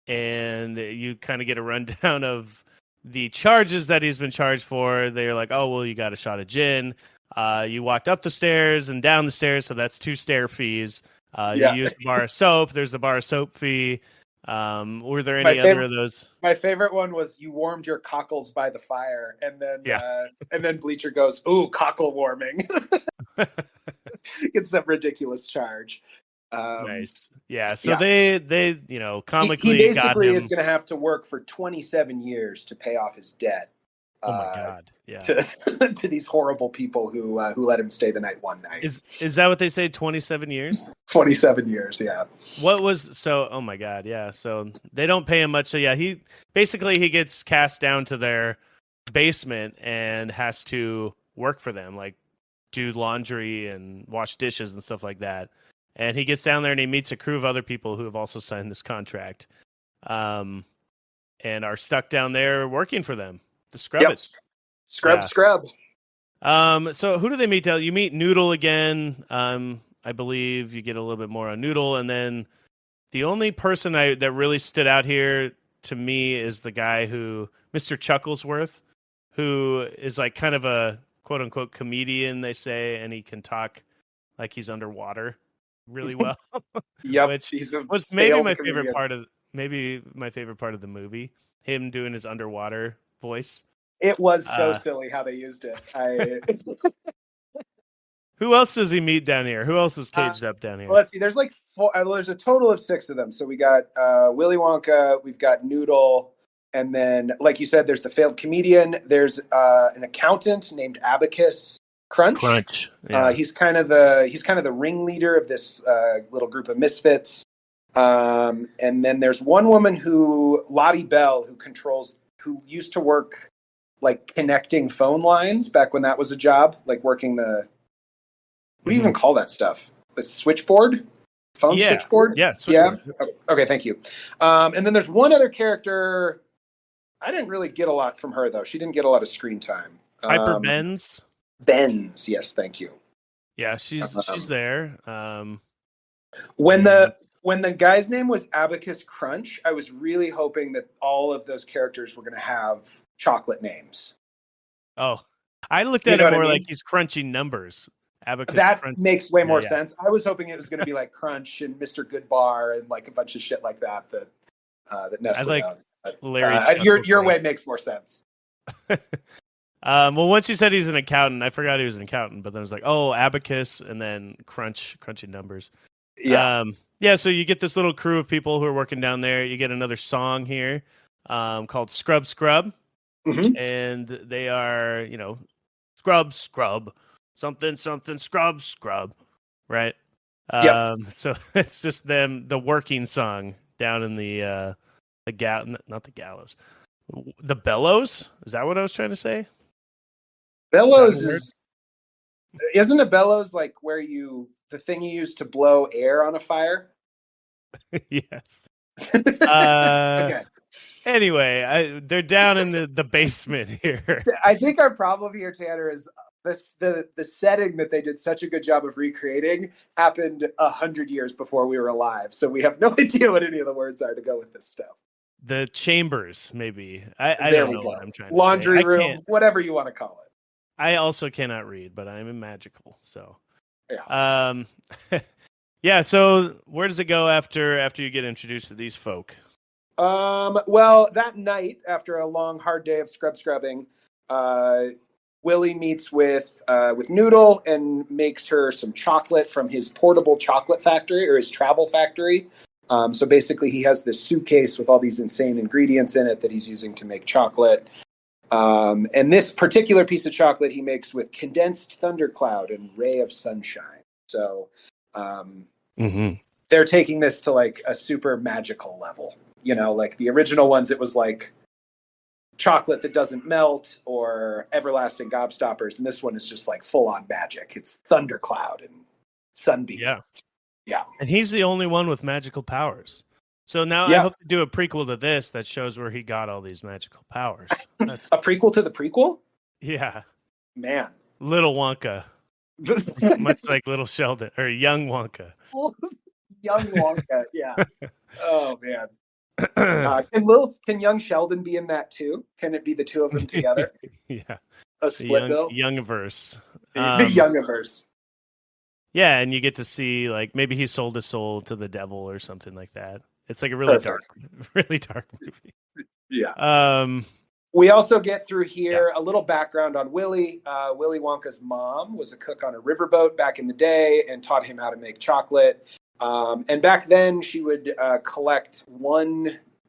you kind of get a rundown of the charges that he's been charged for. They're like, oh, well, you got a shot of gin. You walked up the stairs and down the stairs, so that's 2 stair fees. You used a bar of soap. There's a bar of soap fee. Were there any other of those? My favorite one was you warmed your cockles by the fire, and then Bleacher goes, "Ooh, cockle warming." It's a ridiculous charge. Nice. Yeah. So they comically he basically got him. is going to have to work for 27 years to pay off his debt. Oh my God! Yeah. To these horrible people who let him stay the night one night. Is that what they say? 27 years. 27 years. Yeah. Oh my God! Yeah. So they don't pay him much. So yeah, he gets cast down to their basement and has to work for them, like do laundry and wash dishes and stuff like that. And he gets down there and he meets a crew of other people who have also signed this contract, and are stuck down there working for them. The Scrubbits. Yep. Scrub. So who do they meet? You meet Noodle again. I believe you get a little bit more on Noodle, and then the only person that really stood out here to me is the guy Mr. Chucklesworth, who is like kind of a quote unquote comedian, they say, and he can talk like he's underwater really well. Yep. Which was maybe my favorite part of the movie. Him doing his underwater voice. It was so silly how they used it. Who else does he meet down here? Who else is caged up down here? Well, let's see. There's like 4. There's a total of 6 of them. So we got Willy Wonka. We've got Noodle. And then, like you said, there's the failed comedian. There's an accountant named Abacus Crunch. Yeah. He's kind of the ringleader of this little group of misfits. And then there's one woman Lottie Bell, who used to work like connecting phone lines back when that was a job, like working what do you even call that stuff? The switchboard? Phone switchboard? Yeah, switchboard. Yeah. Okay, thank you. And then there's one other character. I didn't really get a lot from her though. She didn't get a lot of screen time. Piper Benz. Benz, yes, thank you. Yeah, she's there. When the guy's name was Abacus Crunch, I was really hoping that all of those characters were going to have chocolate names. Oh, I looked at it more like he's crunching numbers. Abacus that Crunch. Makes way more sense. I was hoping it was going to be like Crunch and Mr. Goodbar and like a bunch of shit like that Nestle I like owns. Larry. Your way makes more sense. Well, once you said he's an accountant, I forgot he was an accountant, but then I was like, oh, Abacus, and then crunching numbers. Yeah. So you get this little crew of people who are working down there. You get another song here called Scrub Scrub. Mm-hmm. And they are, scrub, something, scrub, right? So it's just them, the working song down in the not the gallows, the bellows. Is that what I was trying to say? Bellows isn't a bellows like where the thing you use to blow air on a fire? Yes. Okay. Anyway, they're down in the basement here. I think our problem here, Tanner, is the setting that they did such a good job of recreating happened 100 years before we were alive. So we have no idea what any of the words are to go with this stuff. The chambers, maybe. I don't know what I'm trying to say. Laundry room, whatever you want to call it. I also cannot read, but I'm magical. So, yeah. Yeah. So where does it go after you get introduced to these folk? Well, that night, after a long, hard day of scrubbing, Willie meets with Noodle and makes her some chocolate from his portable chocolate factory or his travel factory. So basically, he has this suitcase with all these insane ingredients in it that he's using to make chocolate. And this particular piece of chocolate he makes with condensed thundercloud and ray of sunshine. So they're taking this to like a super magical level. Like the original ones, it was like chocolate that doesn't melt or everlasting gobstoppers. And this one is just like full on magic. It's thundercloud and sunbeam. Yeah. And he's the only one with magical powers. So now I hope to do a prequel to this that shows where he got all these magical powers. A prequel to the prequel? Yeah. Man. Little Wonka. Much like Little Sheldon or Young Wonka. Young Wonka, yeah. Oh, man. Can young Sheldon be in that too? Can it be the two of them together? Yeah. A split bill? Youngiverse. The Youngiverse. Yeah, and you get to see like maybe he sold his soul to the devil or something like that. It's like a really dark movie. Yeah. We also get through here a little background on Willy. Willy Wonka's mom was a cook on a riverboat back in the day and taught him how to make chocolate. And back then she would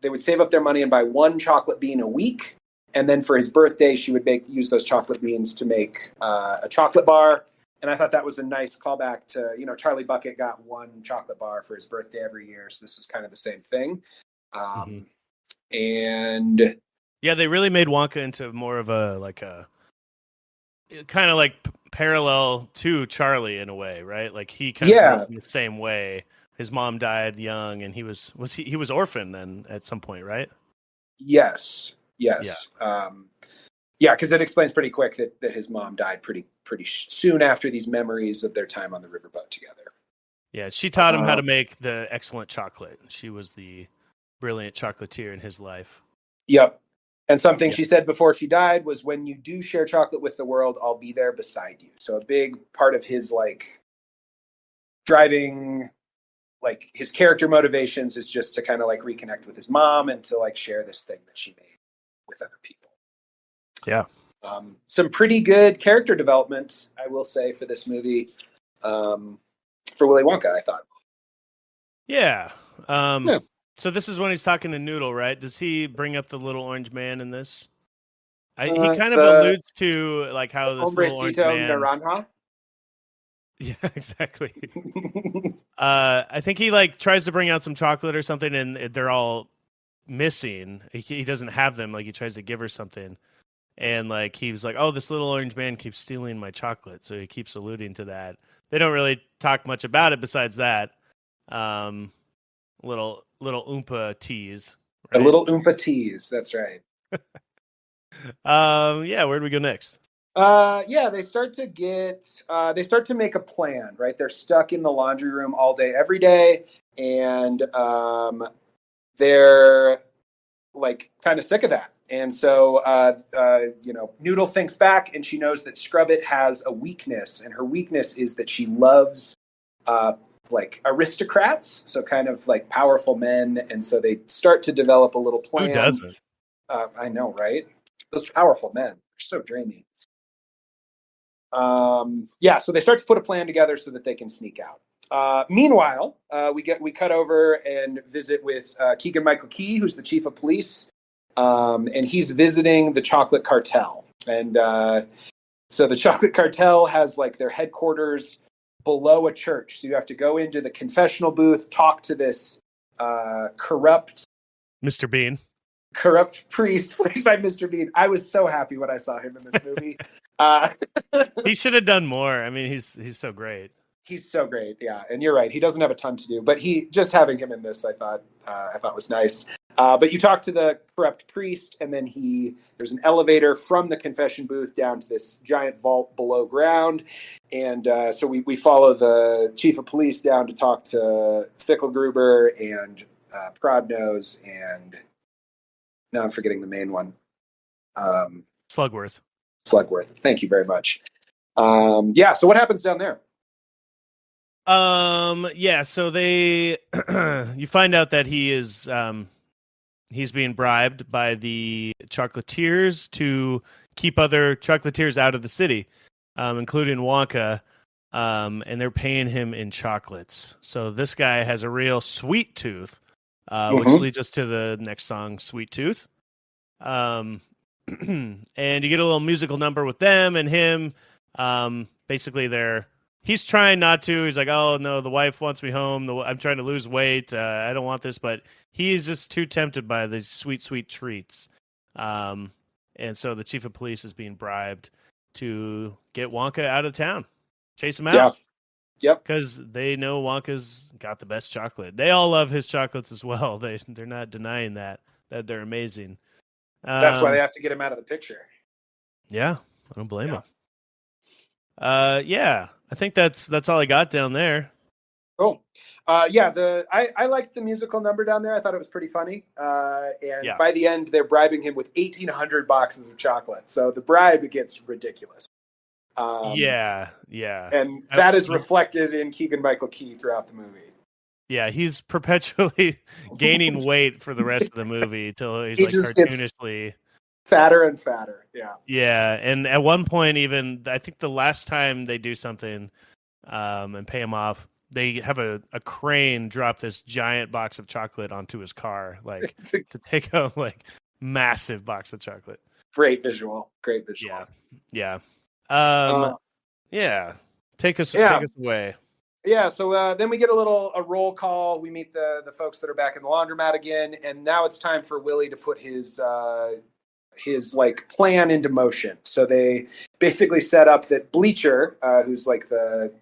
they would save up their money and buy one chocolate bean a week. And then for his birthday, she would use those chocolate beans to make a chocolate bar. And I thought that was a nice callback to, Charlie Bucket got one chocolate bar for his birthday every year. So this was kind of the same thing. And yeah, they really made Wonka into more of a kind of like parallel to Charlie in a way, right? Like he kind of in the same way. His mom died young, and he was orphaned then at some point, right? Yes. Yeah. Because it explains pretty quick that his mom died pretty soon after these memories of their time on the riverboat together. Yeah, she taught him how to make the excellent chocolate. She was the brilliant chocolatier in his life. Yep. And something she said before she died was, when you do share chocolate with the world, I'll be there beside you. So a big part of his driving, his character motivations is just to kind of reconnect with his mom and to share this thing that she made with other people. Yeah. Some pretty good character development, I will say, for this movie, for Willy Wonka, I thought. Yeah. So this is when he's talking to Noodle, right? Does he bring up the little orange man in this? He kind of The alludes to like how this little orange Hombrecito man. Naranja. Yeah, exactly. I think he like tries to bring out some chocolate or something, and they're all missing. He doesn't have them. Like he tries to give her something, and like he's like, "Oh, this little orange man keeps stealing my chocolate," so he keeps alluding to that. They don't really talk much about it besides that. Um, little oompa tease, A right? little Oompa tease. That's right. Yeah. Where do we go next? Yeah, they start to make a plan, right? They're stuck in the laundry room all day, every day, and they're like kind of sick of that. And so, Noodle thinks back, and she knows that Scrubbit has a weakness, and her weakness is that she loves uh, like aristocrats, so kind of like powerful men. And so they start to develop a little Who plan. doesn't? I know, right? Those powerful men are so dreamy. Yeah, so they start to put a plan together so that they can sneak out. Meanwhile, we cut over and visit with Keegan Michael Key, who's the chief of police, and he's visiting the Chocolate Cartel. And so the Chocolate Cartel has like their headquarters below a church, so you have to go into the confessional booth, talk to this corrupt Mr. Bean. priest played by Mr. Bean. I was so happy when I saw him in this movie. He should have done more. I mean, he's so great. He's so great, yeah. And you're right; he doesn't have a ton to do, but he just having him in this, I thought was nice. But you talk to the corrupt priest, and then there's an elevator from the confession booth down to this giant vault below ground, and so we follow the chief of police down to talk to Fickelgruber and Prodnose, and now I'm forgetting the main one, Slugworth. Slugworth. Thank you very much. Yeah. So what happens down there? Yeah, so they you find out that he's being bribed by the chocolatiers to keep other chocolatiers out of the city, including Wonka, and they're paying him in chocolates. So this guy has a real sweet tooth, which leads us to the next song, Sweet Tooth. And you get a little musical number with them and him. Basically, he's trying not to. He's like, "Oh no, the wife wants me home. I'm trying to lose weight. I don't want this." But he's just too tempted by these sweet, sweet treats. And so the chief of police is being bribed to get Wonka out of town, chase him out. Yeah. Yep. Because they know Wonka's got the best chocolate. They all love his chocolates as well. They're not denying that they're amazing. That's why they have to get him out of the picture. Yeah, I don't blame him. Yeah, I think that's all I got down there. Cool. I liked the musical number down there. I thought it was pretty funny. And by the end, they're bribing him with 1,800 boxes of chocolate. So the bribe gets ridiculous. Yeah. And that is reflected in Keegan-Michael Key throughout the movie. Yeah, he's perpetually gaining weight for the rest of the movie till he's He like just cartoonishly fatter and fatter. Yeah. Yeah, and at one point, even I think the last time they do something and pay him off, they have a crane drop this giant box of chocolate onto his car, like to take a like massive box of chocolate. Great visual. Yeah. Yeah. Take us away. Yeah, so then we get a roll call. We meet the folks that are back in the laundromat again, and now it's time for Willie to put his like plan into motion. So they basically set up that Bleacher, who's like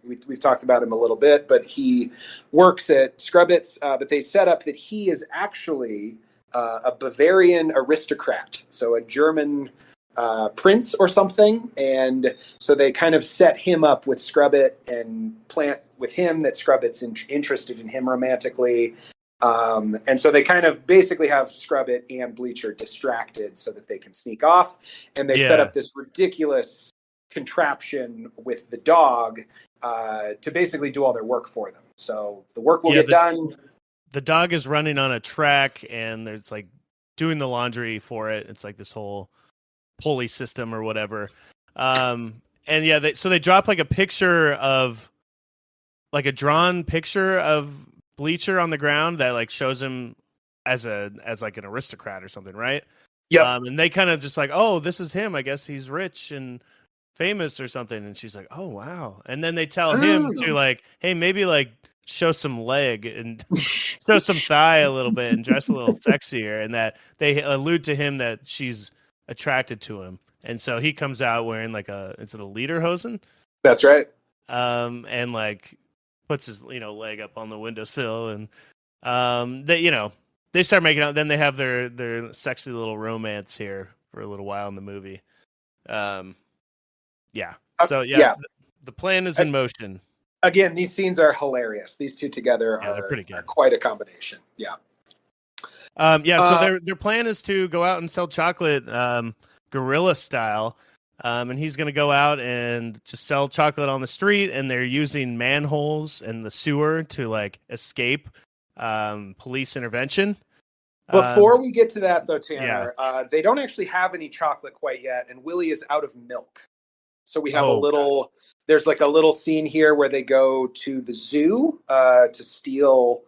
we've talked about him a little bit, but he works at Scrubbits. But they set up that he is actually a Bavarian aristocrat, so a German prince or something. And so they kind of set him up with Scrubbit and plant with him that Scrubbit's interested in him romantically. And so they kind of basically have Scrubbit and Bleacher distracted so that they can sneak off. And they set up this ridiculous contraption with the dog to basically do all their work for them. So the work will get done. The dog is running on a track, and it's like doing the laundry for it. It's like this whole pulley system or whatever. So they drop like a picture of like a drawn picture of Bleacher on the ground that like shows him as like an aristocrat or something, right? Yep. And they kind of just like, oh, this is him. I guess he's rich and famous or something. And she's like, oh wow. And then they tell him to like, hey, maybe like show some leg and show some thigh a little bit and dress a little sexier. And that they allude to him that she's attracted to him. And so he comes out wearing like is it a lederhosen? That's right. And like puts his leg up on the windowsill, and they start making out. Then they have their sexy little romance here for a little while in the movie. Yeah. So the plan is in motion. Again, these scenes are hilarious. These two together they're pretty good. are quite a combination. Yeah. So their plan is to go out and sell chocolate, guerrilla style. And he's going to go out and just sell chocolate on the street, and they're using manholes and the sewer to like escape police intervention. Before we get to that, though, Tanner, they don't actually have any chocolate quite yet, and Willie is out of milk. So we have there's like a little scene here where they go to the zoo to steal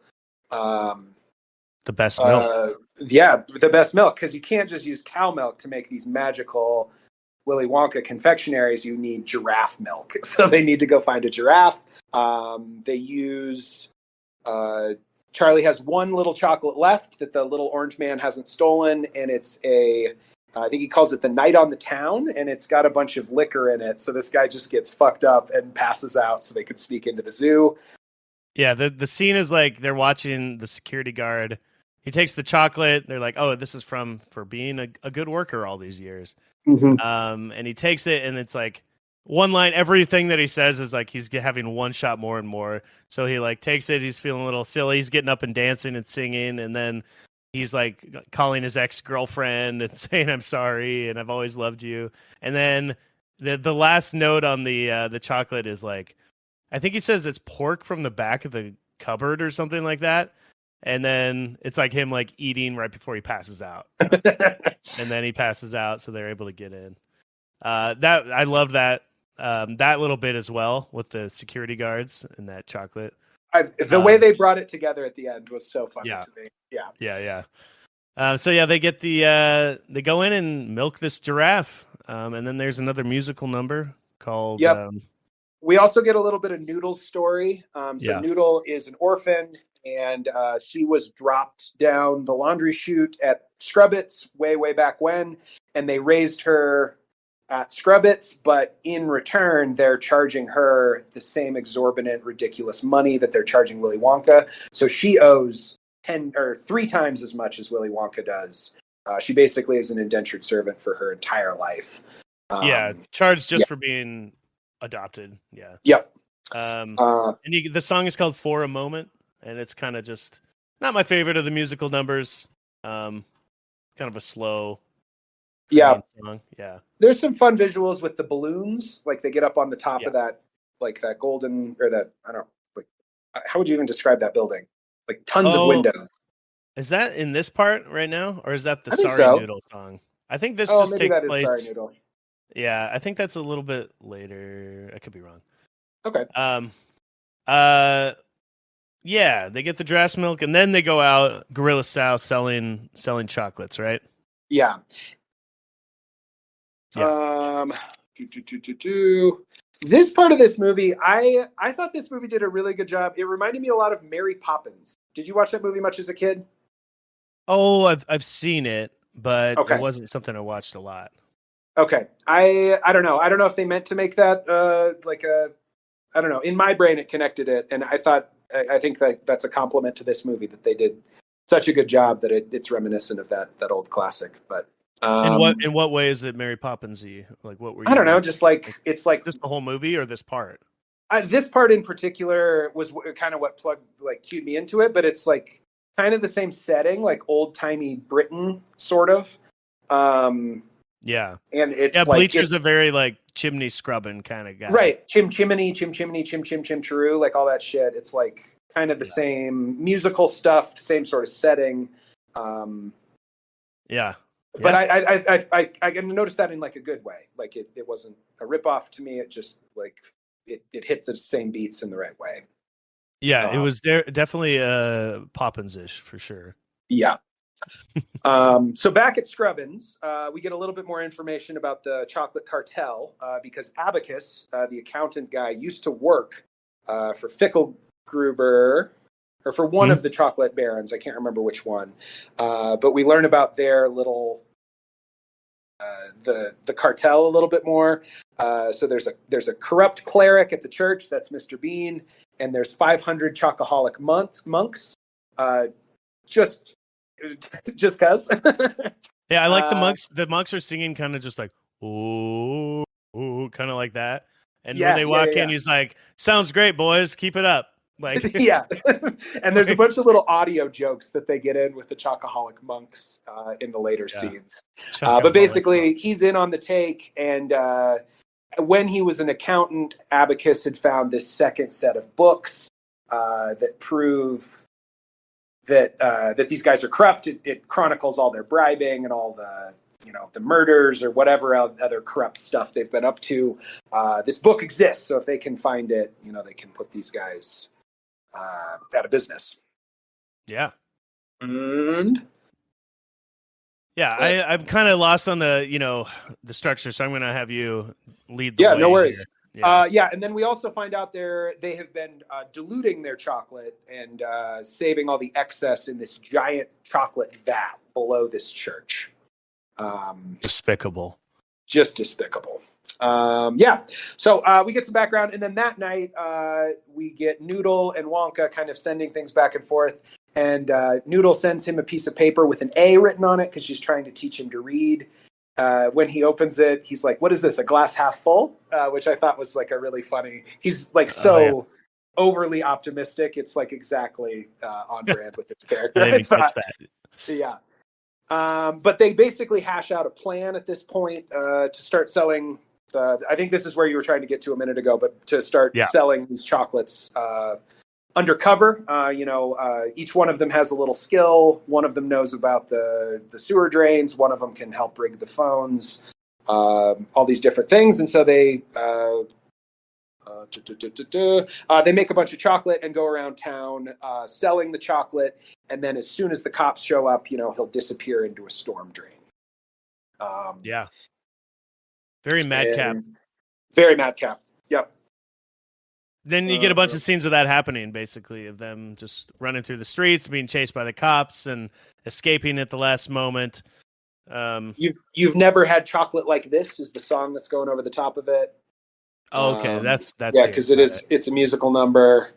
the best milk. The best milk, because you can't just use cow milk to make these magical Willy Wonka confectionaries. You need giraffe milk. So they need to go find a giraffe. They use Charlie has one little chocolate left that the little orange man hasn't stolen, and it's I think he calls it the Night on the Town, and it's got a bunch of liquor in it. So this guy just gets fucked up and passes out so they could sneak into the zoo. Yeah, the scene is like they're watching the security guard. He takes the chocolate. They're like, oh, this is for being a good worker all these years. Mm-hmm. And he takes it, and it's like one line. Everything that he says is like he's having one shot more and more. So he like takes it. He's feeling a little silly. He's getting up and dancing and singing, and then he's like calling his ex-girlfriend and saying, "I'm sorry, and I've always loved you." And then the last note on the chocolate is like, I think he says it's pork from the back of the cupboard or something like that. And then it's like him like eating right before he passes out. And then he passes out, so they're able to get in. That I love that little bit as well with the security guards and that chocolate. The way they brought it together at the end was so funny to me. Yeah. So they get they go in and milk this giraffe, and then there's another musical number called. Yep. We also get a little bit of Noodle's story. Noodle is an orphan, and she was dropped down the laundry chute at Scrubbits way back when, and they raised her at Scrubbits, but in return, they're charging her the same exorbitant, ridiculous money that they're charging Willy Wonka. So she owes 10 or 3 times as much as Willy Wonka does. She basically is an indentured servant for her entire life. Charged just for being adopted. Yeah. Yep. And the song is called "For a Moment," and it's kind of just not my favorite of the musical numbers. Kind of a slow. Song. Yeah. There's some fun visuals with the balloons. Like they get up on the top of that, like that golden or that, I don't know, like how would you even describe that building? Like tons of windows. Is that in this part right now, or is that the Sorry Noodle song? I think this just takes place. Sorry Noodle. Yeah, I think that's a little bit later. I could be wrong. Okay. Yeah, they get the draft milk, and then they go out guerrilla style selling chocolates, right? Yeah. This part of this movie, I thought this movie did a really good job. It reminded me a lot of Mary Poppins. Did you watch that movie much as a kid? Oh, I've seen it, but it wasn't something I watched a lot. Okay. I don't know. I don't know if they meant to make that I don't know. In my brain, it connected it, and I think that's a compliment to this movie that they did such a good job that it's reminiscent of that old classic. But in what way is it Mary Poppins-y? Like what were you? I don't know. Just like it's like just the whole movie or this part. This part in particular was kind of what cued me into it, but it's like kind of the same setting, like old timey Britain, sort of. Yeah, and it's Bleacher's a very like chimney scrubbing kind of guy, right? Chimney, chim chiroo, like all that shit. It's like kind of the same musical stuff, same sort of setting. But I noticed that in like a good way. Like it wasn't a ripoff to me. It just like it hit the same beats in the right way. Yeah, it was definitely Poppins-ish for sure. Yeah. So back at Scrubbins, we get a little bit more information about the chocolate cartel because Abacus, the accountant guy, used to work for Fickelgruber, or for one of the chocolate barons. I can't remember which one. But we learn about their little the cartel a little bit more. So there's a corrupt cleric at the church. That's Mr. Bean, and there's 500 chocoholic monks. Just cause. Yeah, I like the monks. The monks are singing kind of just like ooh, ooh, kind of like that. And when they walk in, he's like, "Sounds great, boys. Keep it up." Like, yeah. And there's a bunch of little audio jokes that they get in with the chocoholic monks in the later scenes. But basically, he's in on the take, and when he was an accountant, Abacus had found this second set of books that prove that these guys are corrupt. It chronicles all their bribing and all the murders or whatever other corrupt stuff they've been up to. This book exists, so if they can find it, they can put these guys out of business. Yeah. And yeah, I'm kind of lost on the structure, so I'm going to have you lead the way. Yeah, no worries. Here. And then we also find out they have been diluting their chocolate and saving all the excess in this giant chocolate vat below this church. Despicable. Just despicable. So we get some background, and then that night we get Noodle and Wonka kind of sending things back and forth, and Noodle sends him a piece of paper with an A written on it because she's trying to teach him to read. When he opens it, he's like, "What is this? A glass half full?" Which I thought was like a really funny. He's like overly optimistic. It's like exactly on brand with this character. I didn't catch that. Yeah. But they basically hash out a plan at this point to start selling. I think this is where you were trying to get to a minute ago, but to start selling these chocolates undercover. Each one of them has a little skill. One of them knows about the sewer drains. One of them can help rig the phones. All these different things, and so they make a bunch of chocolate and go around town selling the chocolate. And then as soon as the cops show up, he'll disappear into a storm drain. Very madcap. Very madcap. Yep. Then you get a bunch of scenes of that happening, basically, of them just running through the streets, being chased by the cops, and escaping at the last moment. You've never had chocolate like this is the song that's going over the top of it. Oh, okay, that's because it's a musical number,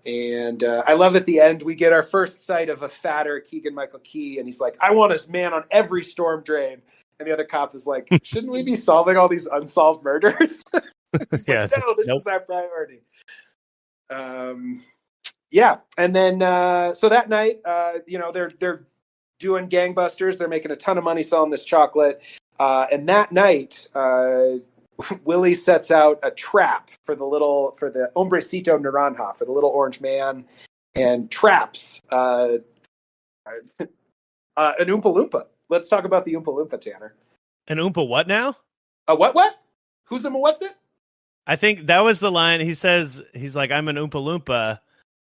and I love at the end we get our first sight of a fatter Keegan-Michael Key, and he's like, "I want a man on every storm drain," and the other cop is like, "Shouldn't we be solving all these unsolved murders?" He's like, "No, this is our priority." And then so that night, they're doing gangbusters. They're making a ton of money selling this chocolate, and that night, Willie sets out a trap for the hombrecito naranja, for the little orange man, and traps an Oompa Loompa. Let's talk about the Oompa Loompa, Tanner. An Oompa what now? A what? Who's him? What's it? I think that was the line. He says, he's like, "I'm an Oompa Loompa."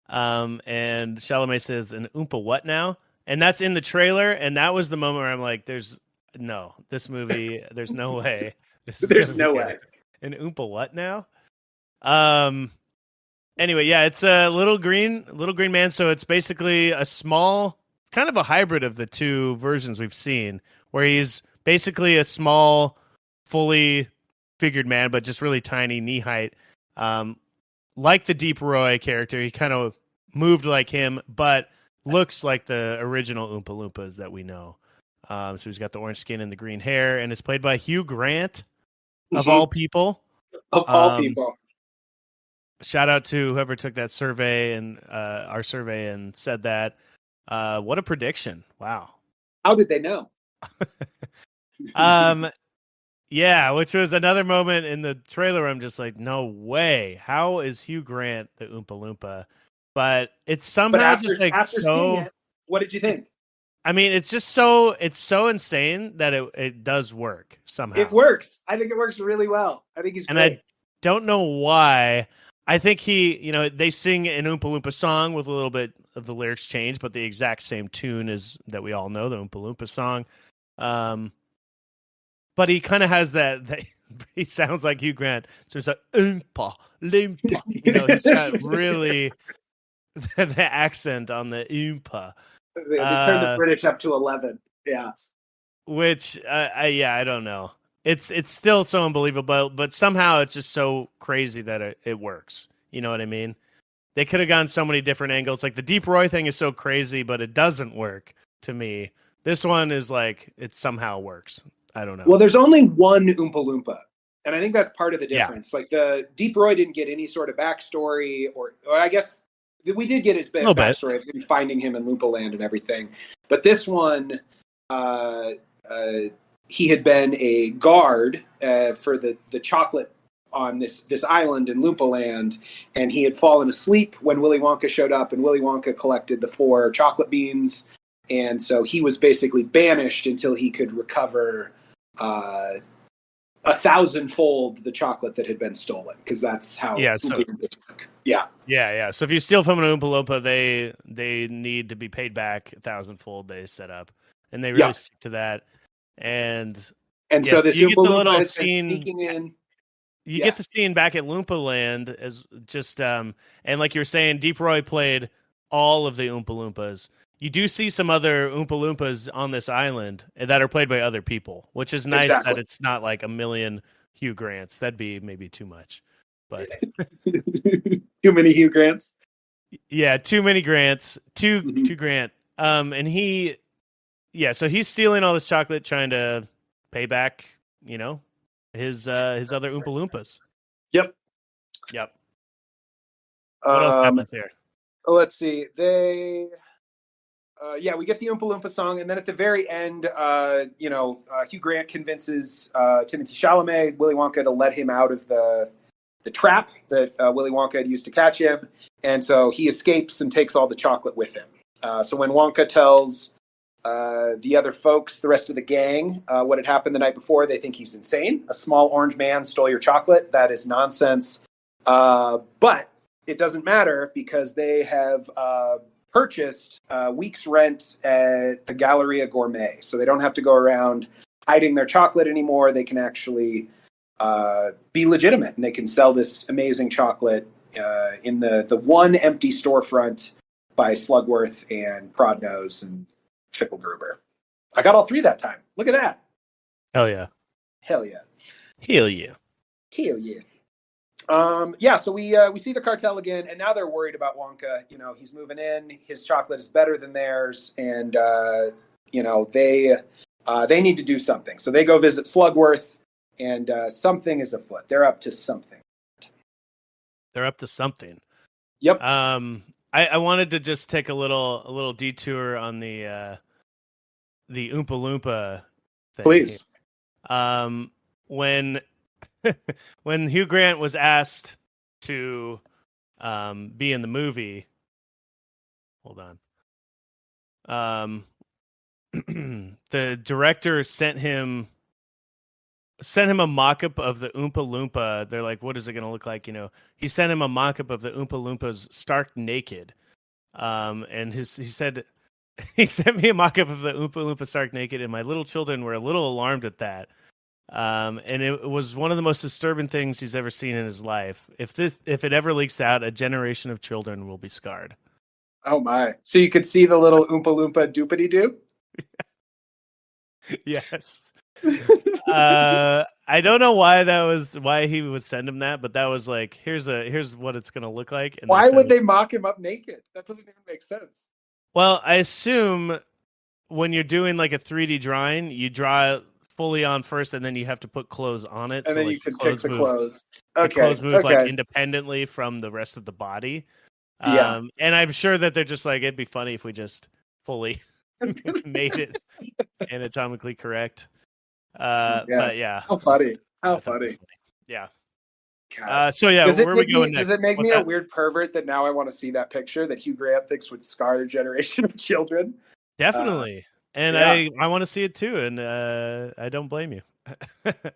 And Chalamet says, "An Oompa what now?" And that's in the trailer. And that was the moment where I'm like, this movie, there's no way. There's no way. An Oompa what now? Anyway, it's a little green man. So it's basically it's kind of a hybrid of the two versions we've seen, where he's basically a small, fully figured man, but just really tiny, knee height. Like the Deep Roy character, he kind of moved like him, but looks like the original Oompa Loompas that we know. So he's got the orange skin and the green hair, and it's played by Hugh Grant, of all people. Of all people. Shout out to whoever took that survey and our survey and said that. What a prediction. Wow. How did they know? Which was another moment in the trailer where I'm just like, no way. How is Hugh Grant the Oompa Loompa? But it's somehow just like so. What did you think? I mean, it's so insane that it does work somehow. It works. I think it works really well. I think he's great. And I don't know why. I think they sing an Oompa Loompa song with a little bit of the lyrics change, but the exact same tune is that we all know, the Oompa Loompa song. But he kind of has that he sounds like Hugh Grant. So it's like Oompa Loompa. He's got really the accent on the Oompa. They turned the British up to 11. Yeah. Which I don't know. It's still so unbelievable, but somehow it's just so crazy that it works. You know what I mean? They could have gone so many different angles. Like the Deep Roy thing is so crazy, but it doesn't work to me. This one is like it somehow works. I don't know. Well, there's only one Oompa Loompa, and I think that's part of the difference. Yeah. Like the Deep Roy didn't get any sort of backstory, or I guess we did get his backstory of him finding him in Loompa Land and everything. But this one, he had been a guard for the chocolate on this island in Loompa Land, and he had fallen asleep when Willy Wonka showed up, and Willy Wonka collected the 4 chocolate beans, and so he was basically banished until he could recover 1,000-fold the chocolate that had been stolen, because that's how Oompa Loompas work. Yeah. So if you steal from an Oompa Loompa, they need to be paid back 1,000-fold. They set up, and they really stick to that. And so this you Oompa get the Loompa little has been scene. sneaking in. You get the scene back at Loompa Land as just and like you were saying, Deep Roy played all of the Oompa Loompas. You do see some other Oompa Loompas on this island that are played by other people, which is nice that it's not like a million Hugh Grants. That'd be maybe too much. But too many Hugh Grants. Yeah, too many Grants. Too Grant. And so he's stealing all this chocolate, trying to pay back, his other Oompa Loompas. Yep. What else happens here? Let's see. We get the Oompa Loompa song, and then at the very end, Hugh Grant convinces Timothy Chalamet, Willy Wonka, to let him out of the trap that Willy Wonka had used to catch him, and so he escapes and takes all the chocolate with him. So when Wonka tells the other folks, the rest of the gang, what had happened the night before, they think he's insane. A small orange man stole your chocolate. That is nonsense. But it doesn't matter because they have purchased a week's rent at the Galleria Gourmet. So they don't have to go around hiding their chocolate anymore. They can actually be legitimate, and they can sell this amazing chocolate in the one empty storefront by Slugworth and Prodnose and Fickelgruber. I got all 3 that time. Look at that. Hell yeah. Hell yeah. Hell yeah. Hell yeah. So we see the cartel again, and now they're worried about Wonka. He's moving in. His chocolate is better than theirs, and they need to do something. So they go visit Slugworth, and something is afoot. They're up to something. Yep. I wanted to just take a little detour on the Oompa Loompa thing. Please. When Hugh Grant was asked to be in the movie, hold on. The director sent him a mock-up of the Oompa Loompa. They're like, what is it going to look like? He sent him a mock-up of the Oompa Loompas stark naked. And he said, he sent me a mock-up of the Oompa Loompa stark naked, and my little children were a little alarmed at that. And it was one of the most disturbing things he's ever seen in his life. If it ever leaks out, a generation of children will be scarred. Oh my. So you could see the little Oompa Loompa doopity-doo? Yes. I don't know why he would send him that, but that was like, here's what it's gonna look like. And why would they mock him up naked? That doesn't even make sense. Well, I assume when you're doing like a 3D drawing, you draw it fully on first, and then you have to put clothes on it. And then like, you can pick the clothes. Okay. The clothes move like independently from the rest of the body. And I'm sure that they're just like, it'd be funny if we just fully made it anatomically correct. But yeah. How funny. Yeah. Where are we going next? Does it make me a weird pervert that now I want to see that picture that Hugh Grant thinks would scar a generation of children? Definitely. I want to see it too, and I don't blame you.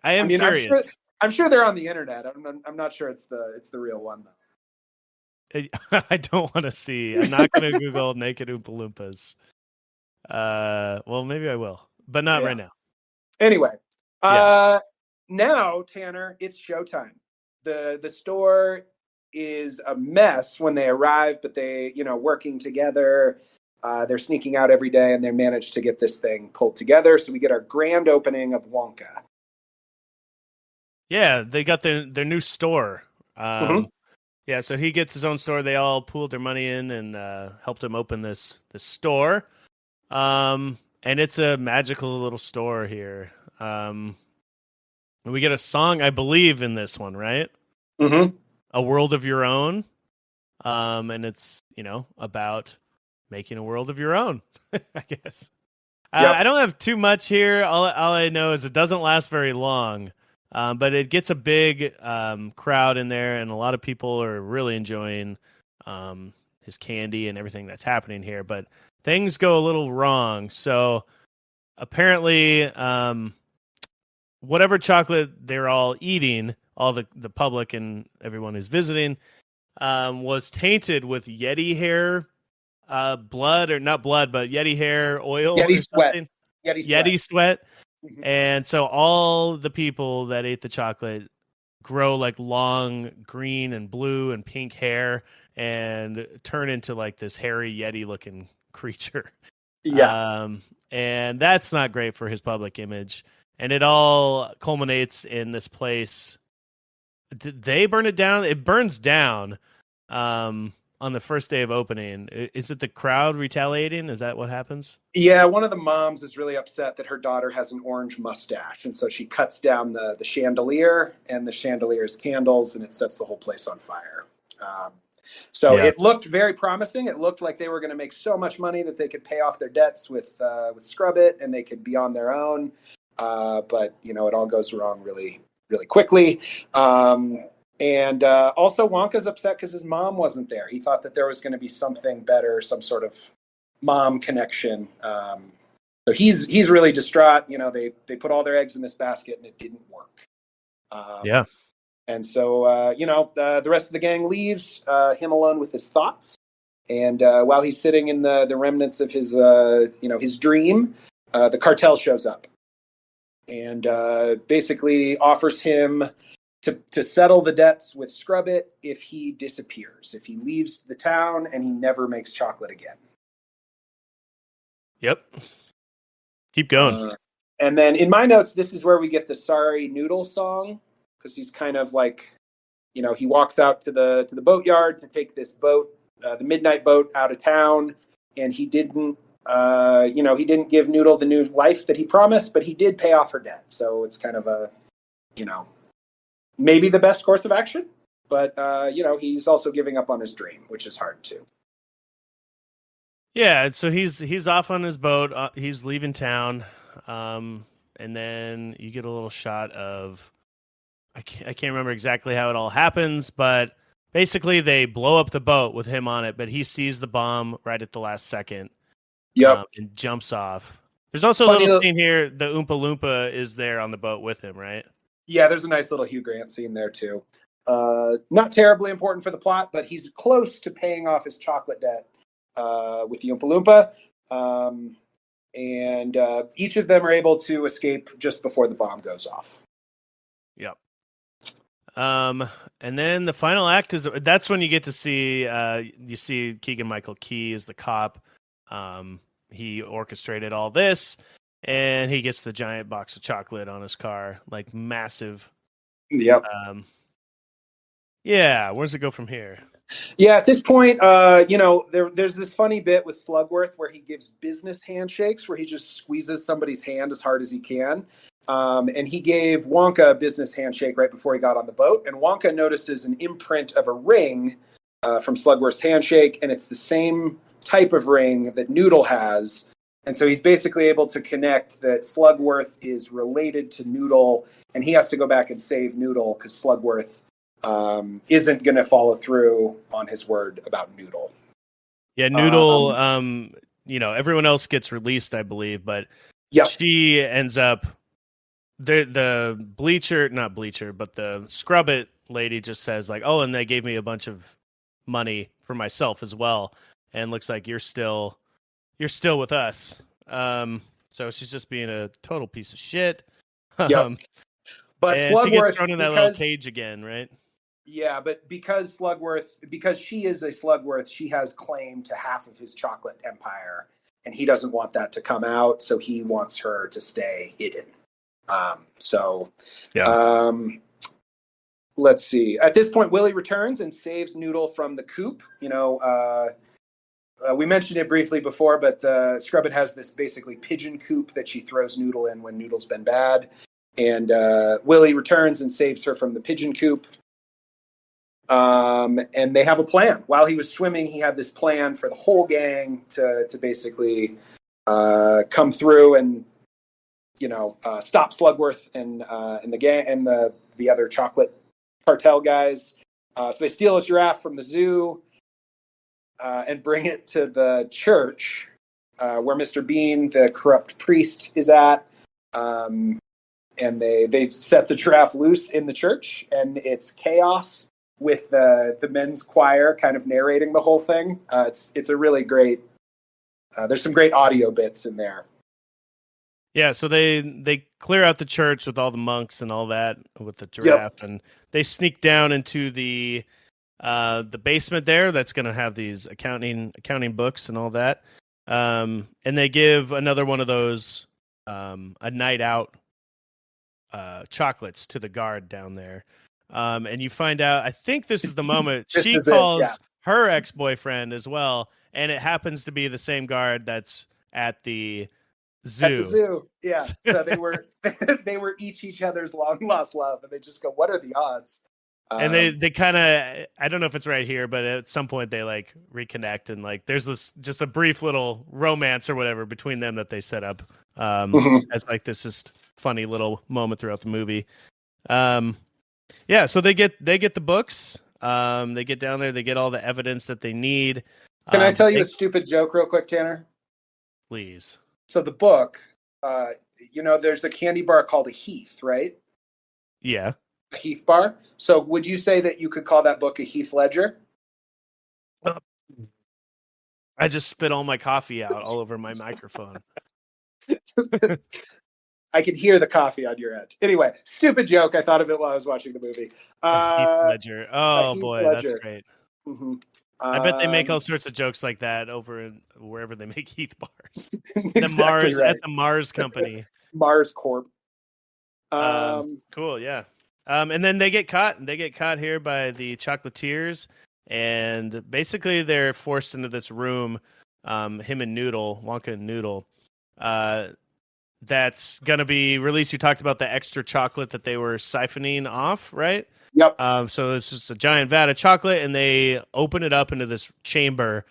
I am curious. I'm sure they're on the internet. I'm not sure it's the real one though. I don't want to see. I'm not going to Google naked Oompa Loompas. Well, maybe I will, but not right now. Anyway, Yeah. now Tanner, it's showtime. The store is a mess when they arrive, but they, working together. They're sneaking out every day, and they manage to get this thing pulled together. So we get our grand opening of Wonka. Yeah, they got their new store. Yeah, so he gets his own store. They all pooled their money in and helped him open this store. And it's a magical little store here. We get a song, I believe, in this one, right? Mm-hmm. A World of Your Own. And it's, about making a world of your own, I guess. Yep. I don't have too much here. All I know is it doesn't last very long. But it gets a big crowd in there, and a lot of people are really enjoying his candy and everything that's happening here. But things go a little wrong. So apparently, whatever chocolate they're all eating, all the public and everyone who's visiting, was tainted with Yeti hair, blood, or not blood, but Yeti hair oil Yeti or sweat. something. Yeti Sweat. Mm-hmm. And so all the people that ate the chocolate grow like long green and blue and pink hair and turn into like this hairy Yeti looking creature. Yeah. And that's not great for his public image. And it all culminates in this place. Did they burn it down? It burns down on the first day of opening. Is it the crowd retaliating? Is that what happens? Yeah, one of the moms is really upset that her daughter has an orange mustache, and so she cuts down the chandelier, and the chandelier's candles, and it sets the whole place on fire. So it looked very promising. It looked like they were going to make so much money that they could pay off their debts with Scrub It, and they could be on their own. But it all goes wrong really, really quickly. And also, Wonka's upset because his mom wasn't there. He thought that there was going to be something better, some sort of mom connection. So he's really distraught. They put all their eggs in this basket, and it didn't work. Yeah. And so, the rest of the gang leaves, him alone with his thoughts. And while he's sitting in the remnants of his, his dream, the cartel shows up and basically offers him to settle the debts with Scrub It if he disappears, if he leaves the town and he never makes chocolate again. Yep. Keep going. And then in my notes, this is where we get the Sorry Noodle song, because he's kind of like, he walked out to the boatyard to take this boat, the midnight boat, out of town, and he didn't give Noodle the new life that he promised, but he did pay off her debt. So it's kind of a, maybe the best course of action, but he's also giving up on his dream, which is hard too. Yeah, so he's off on his boat. He's leaving town, and then you get a little shot of I can't remember exactly how it all happens, but basically they blow up the boat with him on it, but he sees the bomb right at the last second. Yep. And jumps off. There's also a little scene here. The Oompa Loompa is there on the boat with him, right? Yeah, there's a nice little Hugh Grant scene there too. Not terribly important for the plot, but he's close to paying off his chocolate debt with the Oompa Loompa. And each of them are able to escape just before the bomb goes off. Yep. And then the final act that's when you get to see you see Keegan-Michael Key as the cop. He orchestrated all this, and he gets the giant box of chocolate on his car, like massive. Yep. Yeah. Where does it go from here? Yeah, at this point, there's this funny bit with Slugworth where he gives business handshakes, where he just squeezes somebody's hand as hard as he can. And he gave Wonka a business handshake right before he got on the boat. And Wonka notices an imprint of a ring from Slugworth's handshake, and it's the same type of ring that Noodle has. And so he's basically able to connect that Slugworth is related to Noodle, and he has to go back and save Noodle because Slugworth isn't going to follow through on his word about Noodle. Yeah, Noodle, everyone else gets released, I believe, but she ends up, the bleacher, not bleacher, but the Scrub It lady just says like, oh, and they gave me a bunch of money for myself as well. And looks like you're still with us. So she's just being a total piece of shit. Yep. But and she gets Slugworth, thrown in that little cage again, right? Yeah, but because she is a Slugworth, she has claim to half of his chocolate empire, and he doesn't want that to come out, so he wants her to stay hidden. Let's see. At this point, Willie returns and saves Noodle from the coop. We mentioned it briefly before, but Scrubbit has this basically pigeon coop that she throws Noodle in when Noodle's been bad. And Willie returns and saves her from the pigeon coop. And they have a plan. While he was swimming, he had this plan for the whole gang to basically come through and stop Slugworth and the gang and the other chocolate cartel guys. So they steal a giraffe from the zoo and bring it to the church where Mr. Bean, the corrupt priest, is at. And they set the giraffe loose in the church, and it's chaos with the men's choir kind of narrating the whole thing. It's a really great. There's some great audio bits in there. Yeah, so they clear out the church with all the monks and all that with the giraffe, and they sneak down into the basement there. That's going to have these accounting books and all that. And they give another one of those a night out chocolates to the guard down there. And you find out, I think this is the moment she calls her ex-boyfriend as well, and it happens to be the same guard that's at the zoo. At the zoo, yeah. So they were each other's long lost love, and they just go, "What are the odds?" And they kind of, I don't know if it's right here, but at some point they like reconnect, and like there's this just a brief little romance or whatever between them that they set up as like this just funny little moment throughout the movie. Yeah, so they get the books. They get down there, they get all the evidence that they need. Can I tell you a stupid joke real quick, Tanner? Please. So the book, there's a candy bar called a Heath, right? Yeah. A Heath bar. So would you say that you could call that book a Heath Ledger? I just spit all my coffee out all over my microphone. I could hear the coffee on your end. Anyway, stupid joke. I thought of it while I was watching the movie. Heath Ledger. Oh, Heath boy, Ledger. That's great. Mm-hmm. I bet they make all sorts of jokes like that over in wherever they make Heath bars. Exactly right. At the Mars Company. Mars Corp. Cool, yeah. And then they get caught. They get caught here by the chocolatiers, and basically they're forced into this room. Him and Noodle, Wonka and Noodle. That's gonna be released. You talked about the extra chocolate that they were siphoning off, right? Yep. So it's just a giant vat of chocolate, and they open it up into this chamber,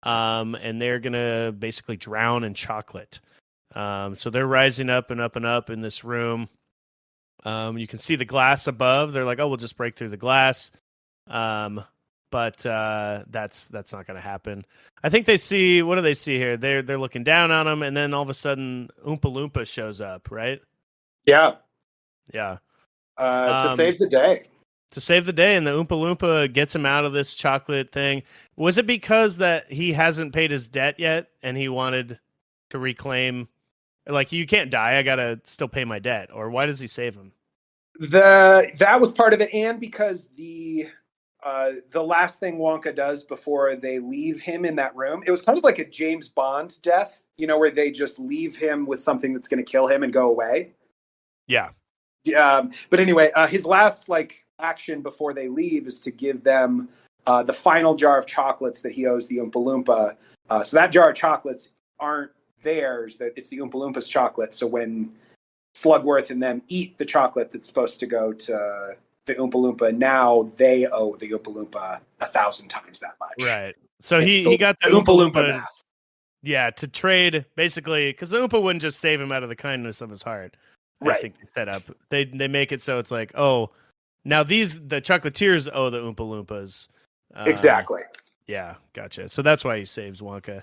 and they're gonna basically drown in chocolate. So they're rising up and up and up in this room. You can see the glass above. They're like, "Oh, we'll just break through the glass," but that's not going to happen. I think they see. What do they see here? They're looking down on them, and then all of a sudden, Oompa Loompa shows up. Right? Yeah. Yeah. To save the day. To save the day, and the Oompa Loompa gets him out of this chocolate thing. Was it because that he hasn't paid his debt yet, and he wanted to reclaim? Like, you can't die. I gotta still pay my debt. Or why does he save him? That was part of it, and because the last thing Wonka does before they leave him in that room, it was kind of like a James Bond death, where they just leave him with something that's going to kill him and go away. Yeah. But anyway, his last action before they leave is to give them the final jar of chocolates that he owes the Oompa Loompa. So that jar of chocolates aren't theirs, that it's the Oompa Loompa's chocolate. So when Slugworth and them eat the chocolate that's supposed to go to the Oompa Loompa, now they owe the Oompa Loompa 1,000 times that much. Right. So he got the Oompa Loompa math. Yeah, to trade basically, because the Oompa wouldn't just save him out of the kindness of his heart. Right. I think they set up. They make it so it's like, oh, now the chocolatiers owe the Oompa Loompas. Exactly. Yeah, gotcha. So that's why he saves Wonka.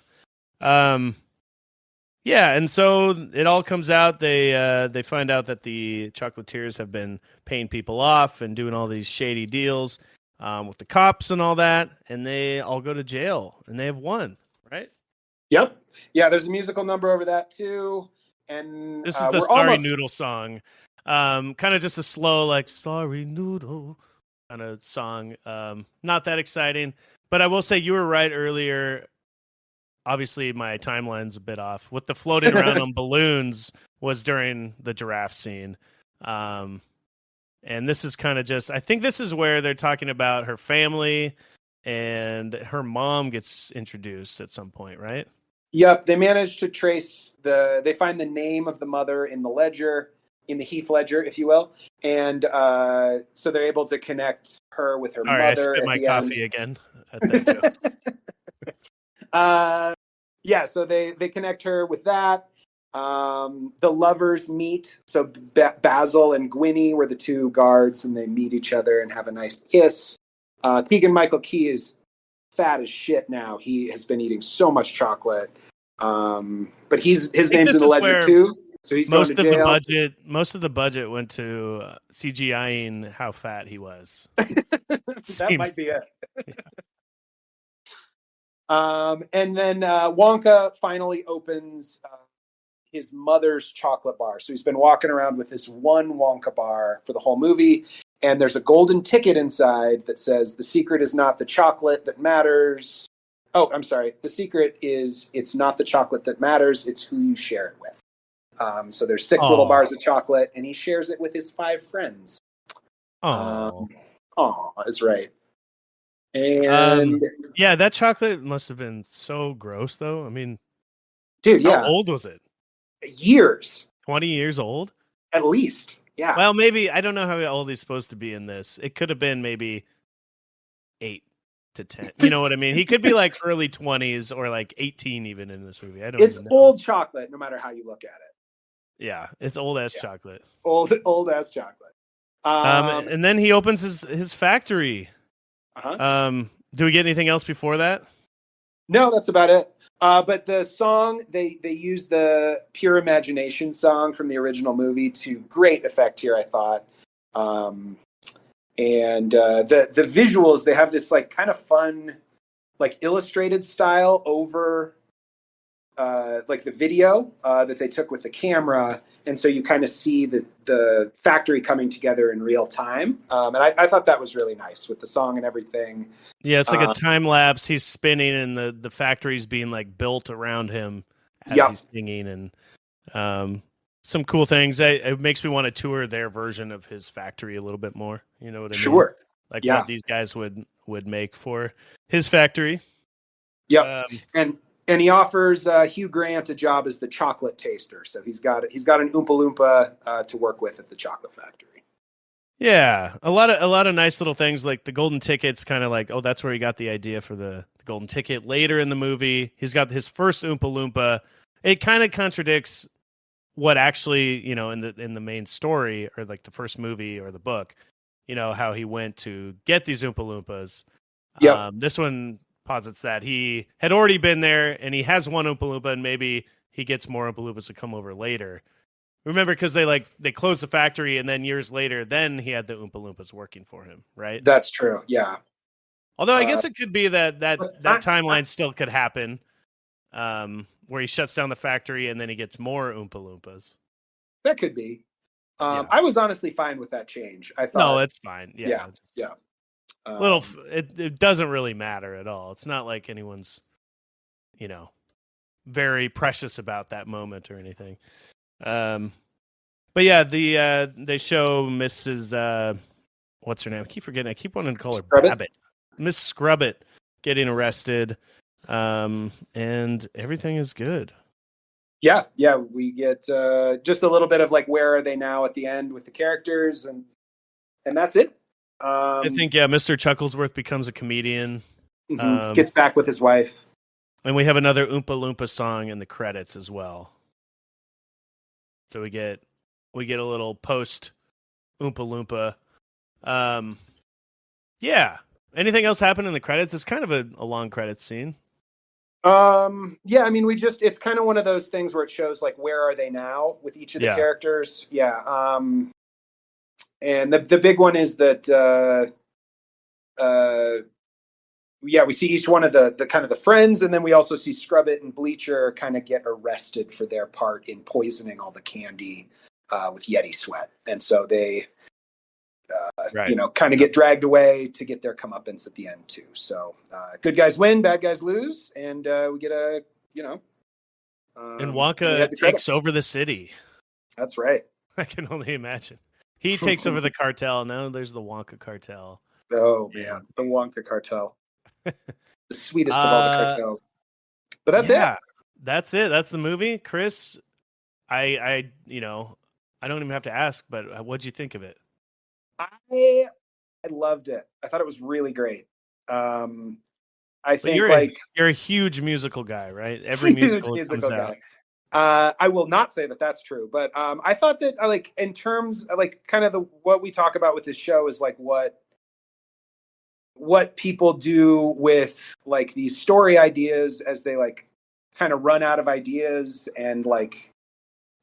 Yeah, and so it all comes out. They find out that the chocolatiers have been paying people off and doing all these shady deals. with the cops and all that, and they all go to jail, and they have won, right? Yep. Yeah, there's a musical number over that too. And This is the we're Sorry almost Noodle song. Kind of just a slow, like, Sorry Noodle kind of song. Not that exciting. But I will say you were right earlier. Obviously, my timeline's a bit off. With the floating around on balloons was during the giraffe scene. And this is kind of just, I think this is where they're talking about her family and her mom gets introduced at some point, right? Yep, they managed to trace they find the name of the mother in the ledger, in the Heath ledger, if you will. And so they're able to connect her with her Sorry, I mother spit at my the coffee end. again at that joke. Yeah, so they connect her with that. The lovers meet. So Basil and Gwynny were the two guards, and they meet each other and have a nice kiss. Keegan Michael Key is fat as shit now. He has been eating so much chocolate. But his name's in the ledger too, so he's going to jail. Most of the budget went to CGIing how fat he was. That might be it. Yeah. And then Wonka finally opens his mother's chocolate bar. So he's been walking around with this one Wonka bar for the whole movie. And there's a golden ticket inside that says, the secret is not the chocolate that matters. Oh, I'm sorry. The secret is it's not the chocolate that matters. It's who you share it with. So there's 6 little bars of chocolate, and he shares it with his 5 friends. Aw, is right. And yeah, that chocolate must have been so gross, though. I mean, dude, how old was it? Years. 20 years old? At least. Yeah. Well, maybe, I don't know how old he's supposed to be in this. It could have been maybe 8 to 10. You know what I mean? He could be like early 20s or like 18 even in this movie. It's old chocolate, no matter how you look at it. Yeah, it's old ass chocolate. Old ass chocolate. And then he opens his factory. Do we get anything else before that? No, that's about it. But the song, they use the Pure Imagination song from the original movie to great effect here, I thought. And the visuals, they have this like kind of fun, like illustrated style over like the video that they took with the camera. And so you kind of see the factory coming together in real time. And I thought that was really nice with the song and everything. Yeah, it's like a time lapse. He's spinning and the factory's being like built around him as he's singing, and some cool things. It makes me want to tour their version of his factory a little bit more. You know what I mean? Sure. Like what these guys would make for his factory. Yep. And he offers Hugh Grant a job as the chocolate taster. So he's got an Oompa Loompa to work with at the chocolate factory. Yeah, a lot of nice little things, like the golden ticket's kind of like, oh, that's where he got the idea for the golden ticket. Later in the movie, he's got his first Oompa Loompa. It kind of contradicts what actually, you know, in the main story, or like the first movie or the book, you know, how he went to get these Oompa Loompas. Yep. This one posits that he had already been there and he has one Oompa Loompa, and maybe he gets more Oompa Loompas to come over later. Remember, because they closed the factory, and then years later, then he had the Oompa Loompas working for him, right? That's true. Yeah. Although I guess it could be that timeline still could happen, where he shuts down the factory and then he gets more Oompa Loompas. That could be. I was honestly fine with that change. I thought, no, it's fine. Yeah. It doesn't really matter at all. It's not like anyone's, you know, very precious about that moment or anything. But yeah, they show Mrs. What's her name? I keep forgetting. I keep wanting to call her Babbitt. Miss Scrubbit getting arrested, and everything is good. Yeah. We get just a little bit of like, where are they now at the end with the characters, and that's it. I think Mr. Chucklesworth becomes a comedian. Gets back with his wife, and we have another Oompa Loompa song in the credits as well. So we get a little post Oompa Loompa. Yeah. Anything else happen in the credits? It's kind of a long credits scene. Yeah, I mean, it's kind of one of those things where it shows like, where are they now with each of the characters. Yeah. And the big one is that we see each one of the kind of the friends, and then we also see Scrubbit and Bleacher kind of get arrested for their part in poisoning all the candy with Yeti sweat, and so they kind of get dragged away to get their comeuppance at the end too. So good guys win, bad guys lose, and we get a and Wonka takes over the city. That's right. I can only imagine. He takes over the cartel. Now there's the Wonka cartel. Oh man, the Wonka cartel, the sweetest of all the cartels. But that's it. That's it. That's the movie, Chris. I don't even have to ask, but what'd you think of it? I loved it. I thought it was really great. I think you're a huge musical guy, right? Every musical guy. I will not say that that's true, but I thought that in terms of kind of what we talk about with this show is like what people do with like these story ideas as they kind of run out of ideas and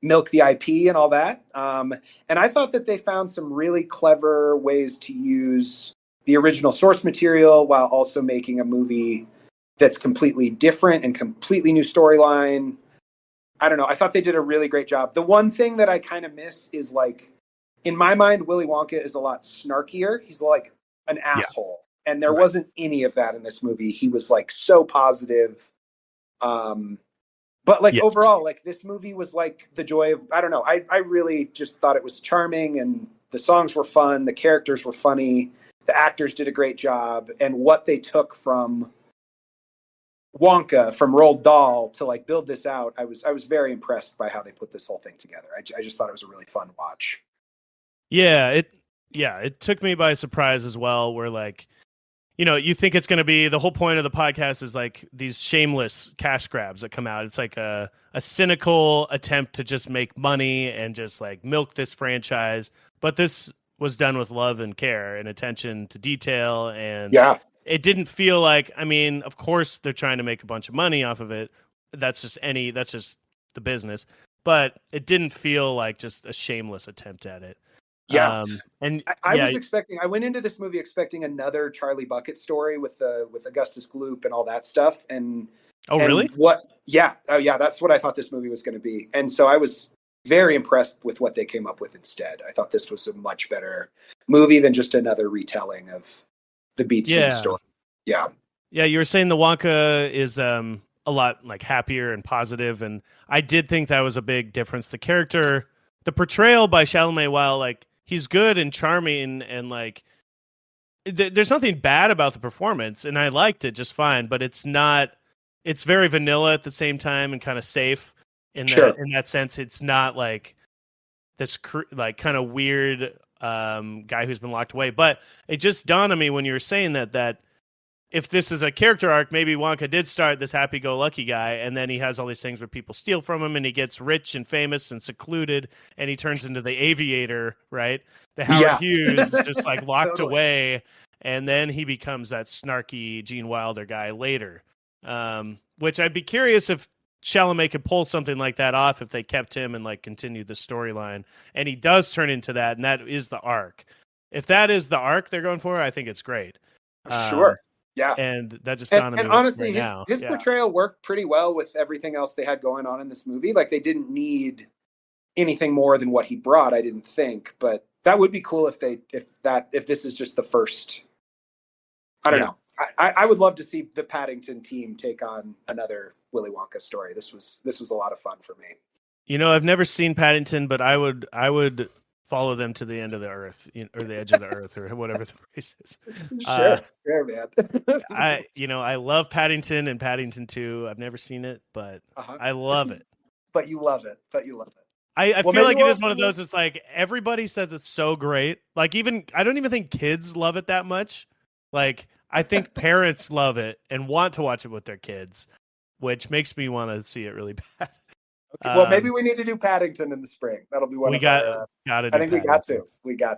milk the IP and all that. And I thought that they found some really clever ways to use the original source material while also making a movie that's completely different and completely new storyline. I don't know. I thought they did a really great job. The one thing that I kind of miss is in my mind, Willy Wonka is a lot snarkier. He's like an asshole. And there wasn't any of that in this movie. He was so positive. But overall, this movie was the joy of, I don't know. I really just thought it was charming, and the songs were fun. The characters were funny. The actors did a great job. And what they took from Wonka, from Roald Dahl to build this out, I was very impressed by how they put this whole thing together. I just thought it was a really fun watch. Yeah, it took me by surprise as well, where you think it's going to be, the whole point of the podcast is these shameless cash grabs that come out. It's a cynical attempt to just make money and just milk this franchise. But this was done with love and care and attention to detail. And it didn't feel of course they're trying to make a bunch of money off of it. That's just the business. But it didn't feel like just a shameless attempt at it. Yeah, and I went into this movie expecting another Charlie Bucket story with Augustus Gloop and all that stuff. And really? That's what I thought this movie was going to be. And so I was very impressed with what they came up with instead. I thought this was a much better movie than just another retelling of the Beats story. Yeah, you were saying the Wonka is a lot happier and positive, and I did think that was a big difference. The character, the portrayal by Chalamet, while he's good and charming and there's nothing bad about the performance, and I liked it just fine, but it's very vanilla at the same time and kind of safe in that sense. It's not this kind of weird guy who's been locked away. But it just dawned on me when you were saying that if this is a character arc, maybe Wonka did start this happy-go-lucky guy, and then he has all these things where people steal from him, and he gets rich and famous and secluded, and he turns into the aviator, right? The Howard Hughes, just locked away, and then he becomes that snarky Gene Wilder guy later. Which I'd be curious if Chalamet could pull something like that off if they kept him and continued the storyline. And he does turn into that, and that is the arc. If that is the arc they're going for, I think it's great. Sure. Yeah. And that just dawned on me. And honestly, right his portrayal worked pretty well with everything else they had going on in this movie. They didn't need anything more than what he brought, I didn't think. But that would be cool if this is just the first. I don't know. I would love to see the Paddington team take on another Willy Wonka story. This was a lot of fun for me. I've never seen Paddington, but I would follow them to the end of the earth, or the edge of the earth, or whatever the phrase is. Sure, man. I love Paddington and Paddington 2. I've never seen it, but I love it. But you love it. I feel like it is one of those. It's everybody says it's so great. I don't even think kids love it that much. I think parents love it and want to watch it with their kids, which makes me want to see it really bad. Okay, well, maybe we need to do Paddington in the spring. That'll be one of our... I think we got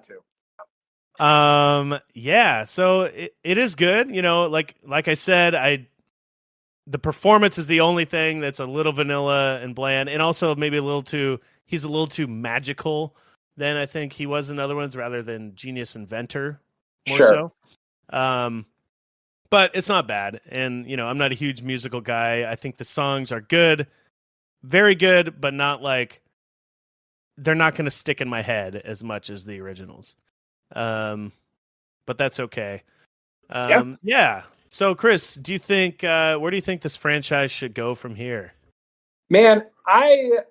to. Yeah. So it is good. Like I said, the performance is the only thing that's a little vanilla and bland, and also maybe he's a little too magical than I think he was in other ones, rather than genius inventor more so. But it's not bad. And, I'm not a huge musical guy. I think the songs are good, very good, but not like they're not going to stick in my head as much as the originals. But that's okay. Yeah. So, Chris, do you think where do you think this franchise should go from here? Man, I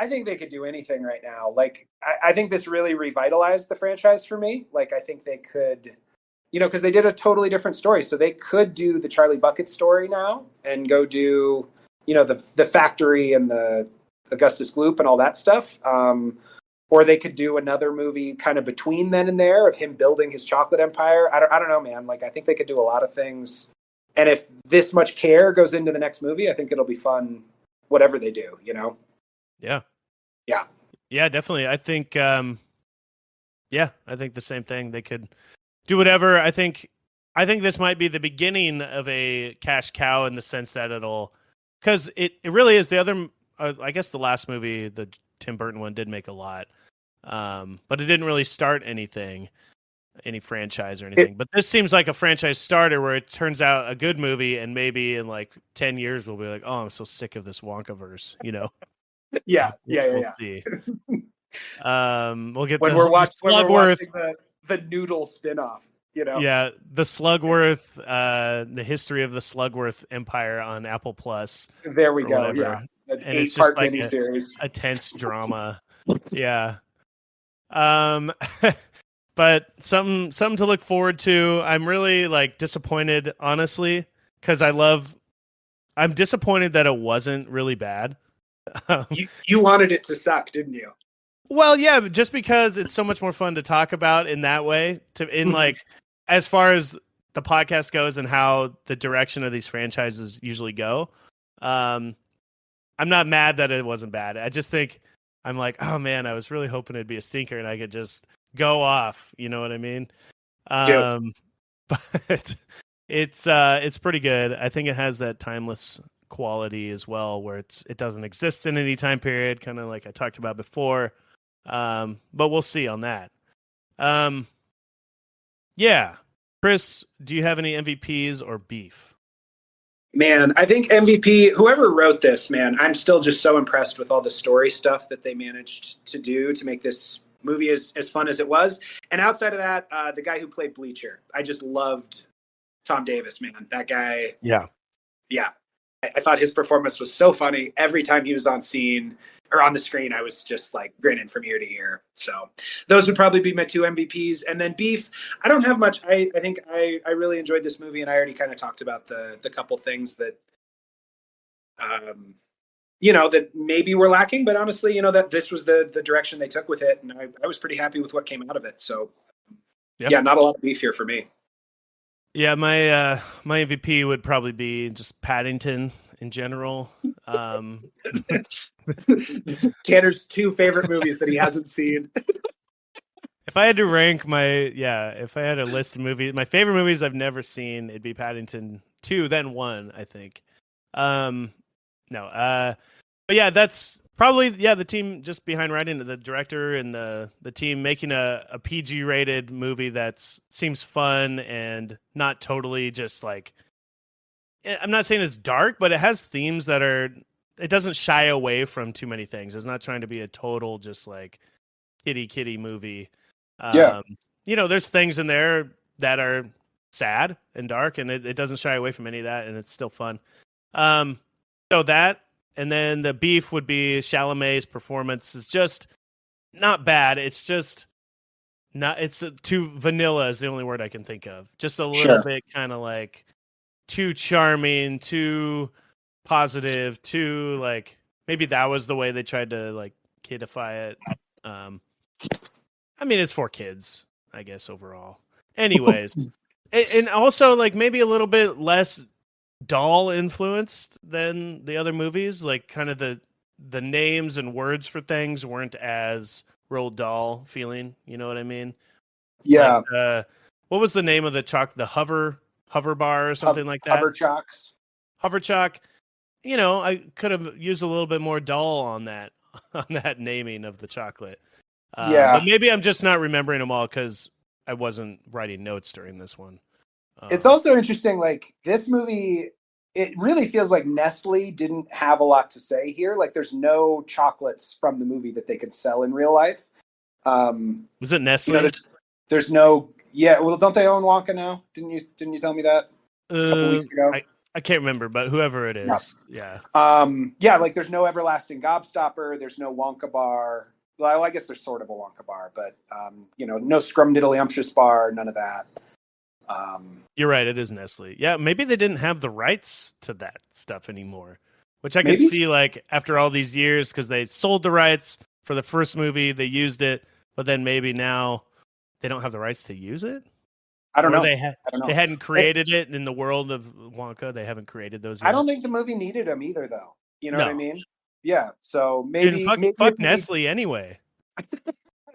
think they could do anything right now. Like, I think this really revitalized the franchise for me. Like, I think they could, because they did a totally different story. So they could do the Charlie Bucket story now and go do, the factory and the Augustus Gloop and all that stuff. Or they could do another movie kind of between then and there of him building his chocolate empire. I don't know, man. Like, I think they could do a lot of things. And if this much care goes into the next movie, I think it'll be fun, whatever they do, Yeah. Yeah. Yeah, definitely. I think, I think the same thing. They could do whatever. I think this might be the beginning of a cash cow in the sense that because it really is the other, I guess the last movie, the Tim Burton one, did make a lot. But it didn't really start any franchise or anything. But this seems like a franchise starter where it turns out a good movie, and maybe in like 10 years we'll be like, oh, I'm so sick of this Wonkaverse, Yeah. We'll see. We'll get when we're watching the Noodle spinoff, Yeah, the Slugworth, the history of the Slugworth Empire on Apple Plus. There we go. Whatever. Yeah, an and it's just 8-part like miniseries. a tense drama. Yeah. But something to look forward to. I'm really disappointed, honestly, because I'm disappointed that it wasn't really bad. You wanted it to suck, didn't you? Well, yeah, just because it's so much more fun to talk about in that way, as far as the podcast goes and how the direction of these franchises usually go. I'm not mad that it wasn't bad. I just think I'm like, oh man, I was really hoping it'd be a stinker and I could just go off. You know what I mean? But it's pretty good. I think it has that timeless quality as well, where it doesn't exist in any time period, kind of like I talked about before. But we'll see on that. Yeah. Chris, do you have any MVPs or beef? Man, I think MVP, whoever wrote this, man, I'm still just so impressed with all the story stuff that they managed to do to make this movie as fun as it was. And outside of that, the guy who played Bleacher, I just loved Tom Davis, man. That guy. Yeah. Yeah. I thought his performance was so funny. Every time he was on scene or on the screen, I was just like grinning from ear to ear. So those would probably be my two MVPs. And then beef, I don't have much. I think I really enjoyed this movie, and I already kind of talked about the couple things that, that maybe were lacking, but honestly, that this was the direction they took with it. And I was pretty happy with what came out of it. So yeah, not a lot of beef here for me. Yeah, my MVP would probably be just Paddington in general. Tanner's two favorite movies that he hasn't seen. If I had to rank if I had a list of movies, my favorite movies I've never seen, it'd be Paddington 2, then 1, I think. But yeah, that's probably the team just behind writing, the director and the team making a PG rated movie that seems fun and not totally just like, I'm not saying it's dark, but it has themes that it doesn't shy away from too many things. It's not trying to be a total just like kitty movie. There's things in there that are sad and dark, and it doesn't shy away from any of that, and it's still fun. So that. And then the beef would be Chalamet's performance is just not bad. It's just not. It's too vanilla is the only word I can think of. Just a little bit kind of like too charming, too positive, too like maybe that was the way they tried to like kidify it. I mean, it's for kids, I guess overall. Anyways, and also like maybe a little bit less doll influenced than the other movies, like kind of the names and words for things weren't as Roald Dahl feeling, you know what I mean? Yeah. What was the name of the hover bar or something like that? Hover Chalk. I could have used a little bit more Dahl on that naming of the chocolate. But maybe I'm just not remembering them all because I wasn't writing notes during this one. It's also interesting, like this movie, it really feels like Nestle didn't have a lot to say here. Like there's no chocolates from the movie that they could sell in real life. Was it Nestle? There's no, yeah. Well, don't they own Wonka now? Didn't you tell me that a couple weeks ago? I can't remember, but whoever it is, yeah. Yeah, like there's no Everlasting Gobstopper. There's no Wonka bar. Well, I guess there's sort of a Wonka bar, but no Scrumdiddlyumptious bar, none of that. You're right, it is Nestle. Yeah, maybe they didn't have the rights to that stuff anymore, which I could see like after all these years because they sold the rights for the first movie, they used it, but then maybe now they don't have the rights to use it. I don't know. They hadn't created it in the world of Wonka. They haven't created those yet. I don't think the movie needed them either, though. You know what I mean? Yeah. So maybe fuck Nestle anyway,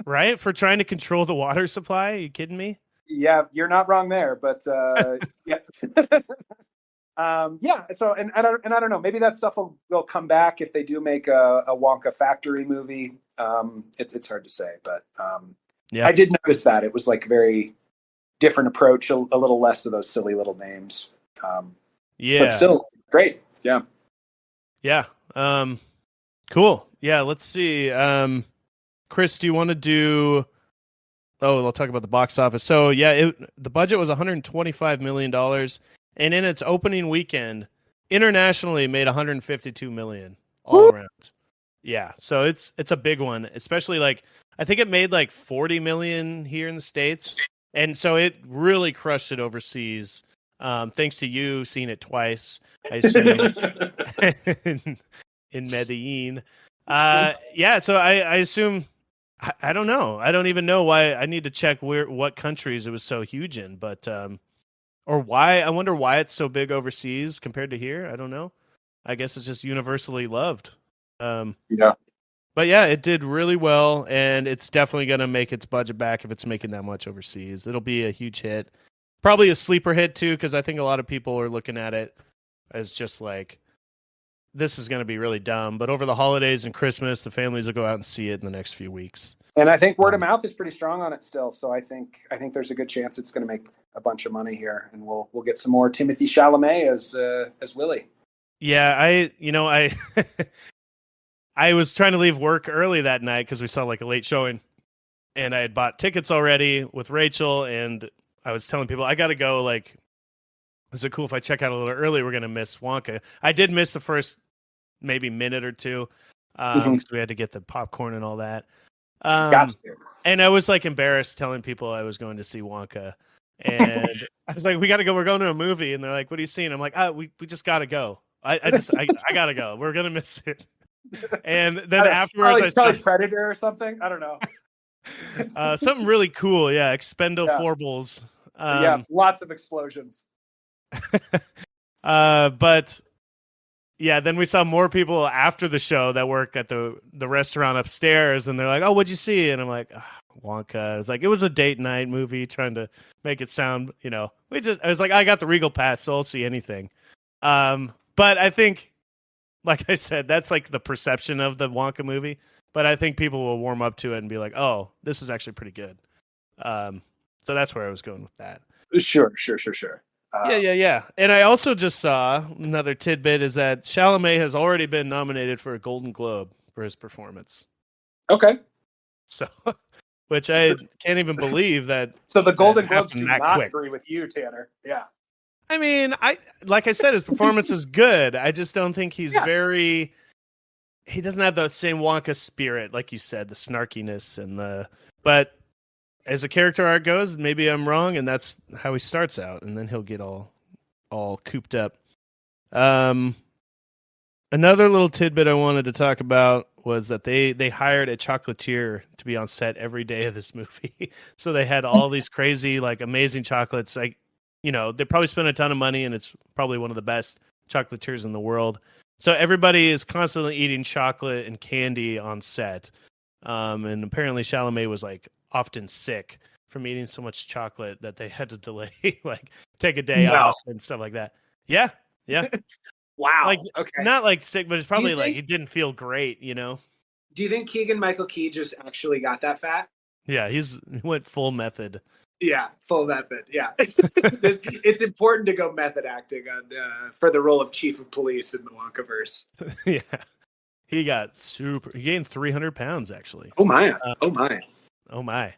right? For trying to control the water supply. Are you kidding me? Yeah, you're not wrong there. But yeah, yeah. So and I don't know. Maybe that stuff will come back if they do make a Wonka factory movie. It's hard to say, but I did notice that it was like very different approach, a little less of those silly little names. But still great. Yeah. Cool. Yeah. Let's see. Chris, do you want to do? Oh, I'll talk about the box office. So the budget was $125 million, and in its opening weekend, internationally made $152 million all around. Yeah. So it's a big one, especially like I think it made like $40 million here in the States. And so it really crushed it overseas. Thanks to you seeing it twice, I assume, in Medellin. So I assume, I don't know. I don't even know why. I need to check what countries it was so huge in, but or why. I wonder why it's so big overseas compared to here. I don't know. I guess it's just universally loved. But yeah, it did really well, and it's definitely going to make its budget back if it's making that much overseas. It'll be a huge hit. Probably a sleeper hit, too, because I think a lot of people are looking at it as just like, this is going to be really dumb. But over the holidays and Christmas, the families will go out and see it in the next few weeks. And I think word of mouth is pretty strong on it still. So I think there's a good chance it's going to make a bunch of money here, and we'll get some more Timothée Chalamet as Willie. Yeah, I I was trying to leave work early that night because we saw like a late showing, and I had bought tickets already with Rachel, and I was telling people I got to go. Like, is it cool if I check out a little early? We're gonna miss Wonka. I did miss the first maybe minute or two because we had to get the popcorn and all that. And I was like embarrassed telling people I was going to see Wonka, and I was like, "We got to go. We're going to a movie," and they're like, "What are you seeing?" I'm like, we just got to go. I gotta go. We're gonna miss it. And then afterwards, probably Predator or something. I don't know. Something really cool. Yeah, Expendables. Lots of explosions. But yeah, then we saw more people after the show that work at the restaurant upstairs, and they're like, "Oh, what'd you see?" And I'm like, "Wonka." It's like it was a date night movie, trying to make it sound, I was like, I got the Regal pass, so I'll see anything. But I think, like I said, that's like the perception of the Wonka movie. But I think people will warm up to it and be like, "Oh, this is actually pretty good." So that's where I was going with that. Sure. Yeah. And I also just saw another tidbit is that Chalamet has already been nominated for a Golden Globe for his performance. Okay. So, which I can't even believe that. So the Golden Globes do not agree with you, Tanner. Yeah. I mean, like I said, his performance is good. I just don't think he's he doesn't have the same Wonka spirit, like you said, the snarkiness but as a character arc goes, maybe I'm wrong, and that's how he starts out, and then he'll get all cooped up. Another little tidbit I wanted to talk about was that they hired a chocolatier to be on set every day of this movie. So they had all these crazy, like, amazing chocolates. Like, they probably spent a ton of money, and it's probably one of the best chocolatiers in the world. So everybody is constantly eating chocolate and candy on set. And apparently Chalamet was like often sick from eating so much chocolate that they had to delay, like take a day off and stuff like that. Yeah. Wow. Like, not like sick, but it's probably like he didn't feel great, Do you think Keegan-Michael Key just actually got that fat? Yeah, he went full method. Yeah, full method. Yeah, it's important to go method acting on for the role of chief of police in the Wonkaverse. Yeah, he got super. He gained 300 pounds actually. Oh my! Uh, Oh my! oh my.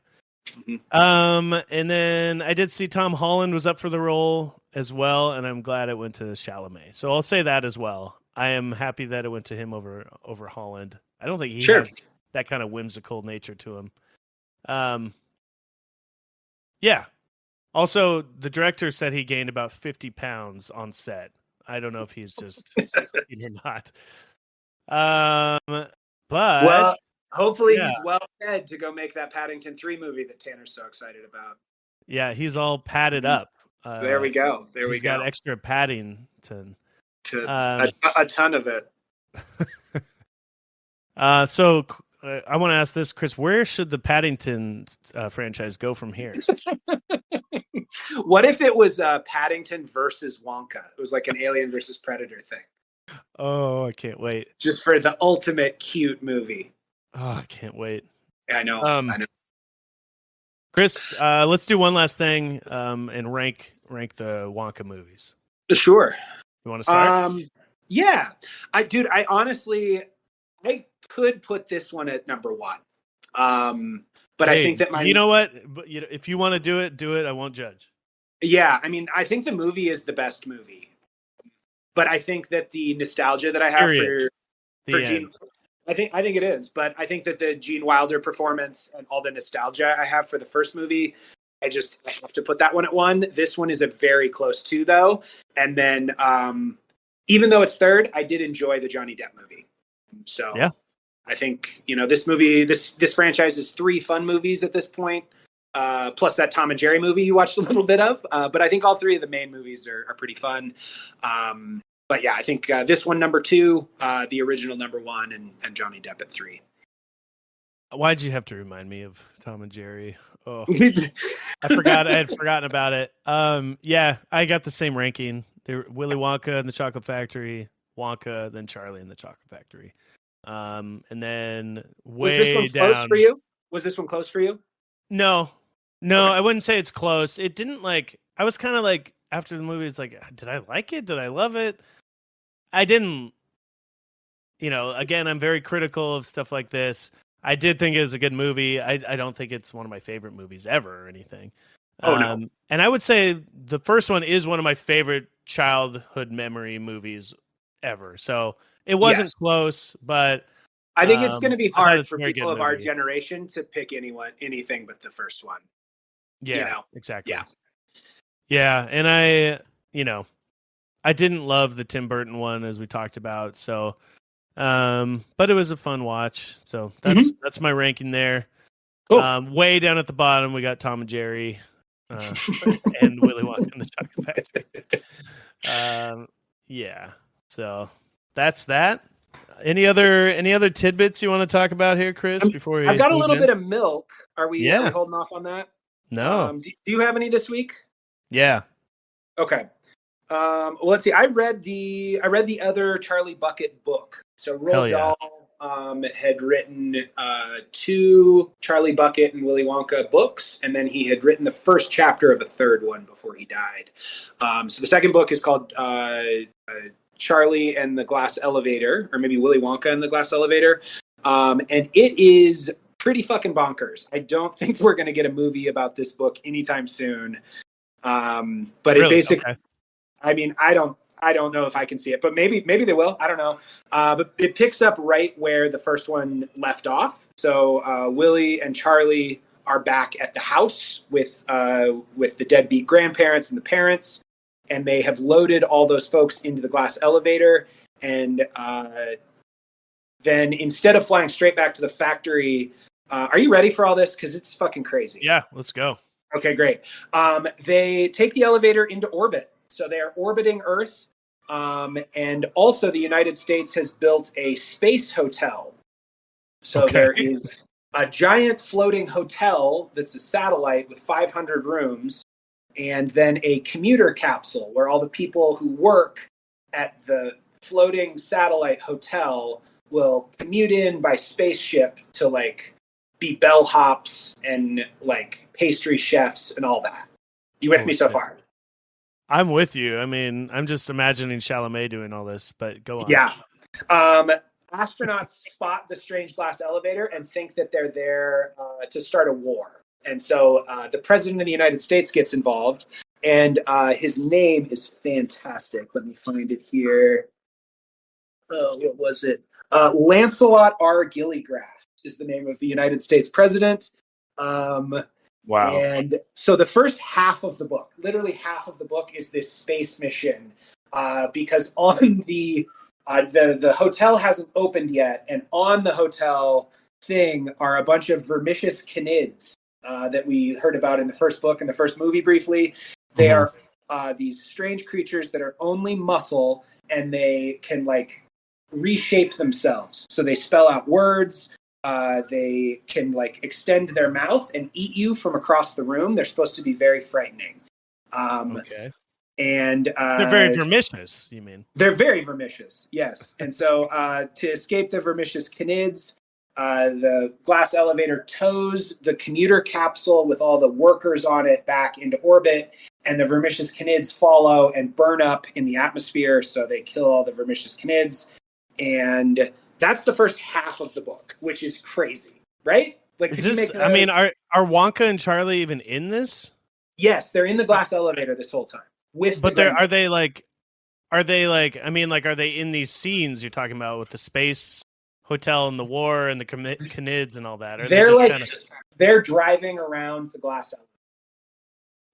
Mhm. And then I did see Tom Holland was up for the role as well, and I'm glad it went to Chalamet. So I'll say that as well. I am happy that it went to him over Holland. I don't think he Sure. has that kind of whimsical nature to him. Yeah. Also, the director said he gained about 50 pounds on set. I don't know if he's just or not. But Well, hopefully yeah, he's well fed to go make that Paddington 3 movie that Tanner's so excited about. yeah, he's all padded Mhm. up. There we go. There we He's got go. extra padding to. To Um, a ton of it. so I want to ask this, Chris. Where should the Paddington franchise go from here? What if it was Paddington versus Wonka? It was like an Alien versus Predator thing, Oh, I can't wait. just for the ultimate cute movie. Oh, I can't wait. I know. I know. Chris, let's do one last thing and rank the Wonka movies. Sure. You want to start? Yeah. I honestly, I could put this one at number one. But Hey, I think that you know what? But if you want to do it. I won't judge. Yeah, I mean, I think the movie is the best movie. But I think that the nostalgia that I have for Gene, I think it is. But I think that the Gene Wilder performance and all the nostalgia I have for the first movie, I have to put that one at one. This one is a very close two, though. And then, even though it's third, I did enjoy the Johnny Depp movie. So Yeah. I think this movie, this franchise is 3 fun movies at this point. Plus that Tom and Jerry movie you watched a little bit of. But I think all 3 of the main movies are pretty fun. But yeah, I think this one number 2, the original number 1, and Johnny Depp at 3. Why'd you have to remind me of Tom and Jerry? Oh, I forgot. I had forgotten about it. Yeah, I got the same ranking. Willy Wonka and the Chocolate Factory, Wonka, then Charlie and the Chocolate Factory. And then way Was this one down. close for you? Was this one close for you? No, okay. I wouldn't say it's close. It didn't I was kind of after the movie, it's did I like it? Did I love it? I didn't. Again, I'm very critical of stuff like this. I did think it was a good movie. I don't think it's one of my favorite movies ever or anything. Oh, no. And I would say the first one is one of my favorite childhood memory movies ever. So it wasn't close, but I think it's going to be hard for people of our movie. generation to pick anything but the first one. Yeah, exactly. Yeah. Yeah, and I didn't love the Tim Burton one as we talked about. So, but it was a fun watch. So that's my ranking there. Cool. Way down at the bottom, we got Tom and Jerry, and Willy Wonka and the Chocolate Factory. Yeah. So that's that. Any other tidbits you want to talk about here, Chris? Before I've got a little bit of milk. Are we holding off on that? No. Do you have any this week? Yeah. Okay. Well, let's see. I read the other Charlie Bucket book. So Roald Dahl had written 2 Charlie Bucket and Willy Wonka books, and then he had written the first chapter of a third one before he died. So the second book is called Charlie and the Glass Elevator, or maybe Willy Wonka and the Glass Elevator. And it is pretty fucking bonkers. I don't think we're going to get a movie about this book anytime soon. But really? It basically, okay. I mean, I don't know if I can see it, but maybe they will. I don't know. But it picks up right where the first one left off. So Willie and Charlie are back at the house with the deadbeat grandparents and the parents, and they have loaded all those folks into the glass elevator. And then instead of flying straight back to the factory, are you ready for all this? Because it's fucking crazy. Yeah, let's go. Okay, great. They take the elevator into orbit. So they are orbiting Earth. And also the United States has built a space hotel. So there is a giant floating hotel that's a satellite with 500 rooms, and then a commuter capsule where all the people who work at the floating satellite hotel will commute in by spaceship to be bellhops and like pastry chefs and all that. You with me so far? I'm with you. I mean, I'm just imagining Chalamet doing all this, but go on. Yeah. Astronauts spot the strange glass elevator and think that they're there to start a war. And so the president of the United States gets involved, and his name is fantastic. Let me find it here. Oh, what was it? Lancelot R. Gilligrass is the name of the United States president. Wow. And so the first half of the book, literally half of the book, is this space mission because on the hotel hasn't opened yet, and on the hotel thing are a bunch of vermicious canids that we heard about in the first book and the first movie briefly. They are these strange creatures that are only muscle, and they can like reshape themselves. So they spell out words. They can like extend their mouth and eat you from across the room. They're supposed to be very frightening. Okay. And they're very vermicious, you mean? They're very vermicious, yes. And so to escape the vermicious canids, the glass elevator tows the commuter capsule with all the workers on it back into orbit, and the vermicious canids follow and burn up in the atmosphere, so they kill all the vermicious canids. And that's the first half of the book, which is crazy, right? Like, is this, I mean, are Wonka and Charlie even in this? Yes, they're in the glass elevator this whole time. But are they are they in these scenes you're talking about with the space hotel and the war and the canids and all that? Or they're driving around the glass elevator.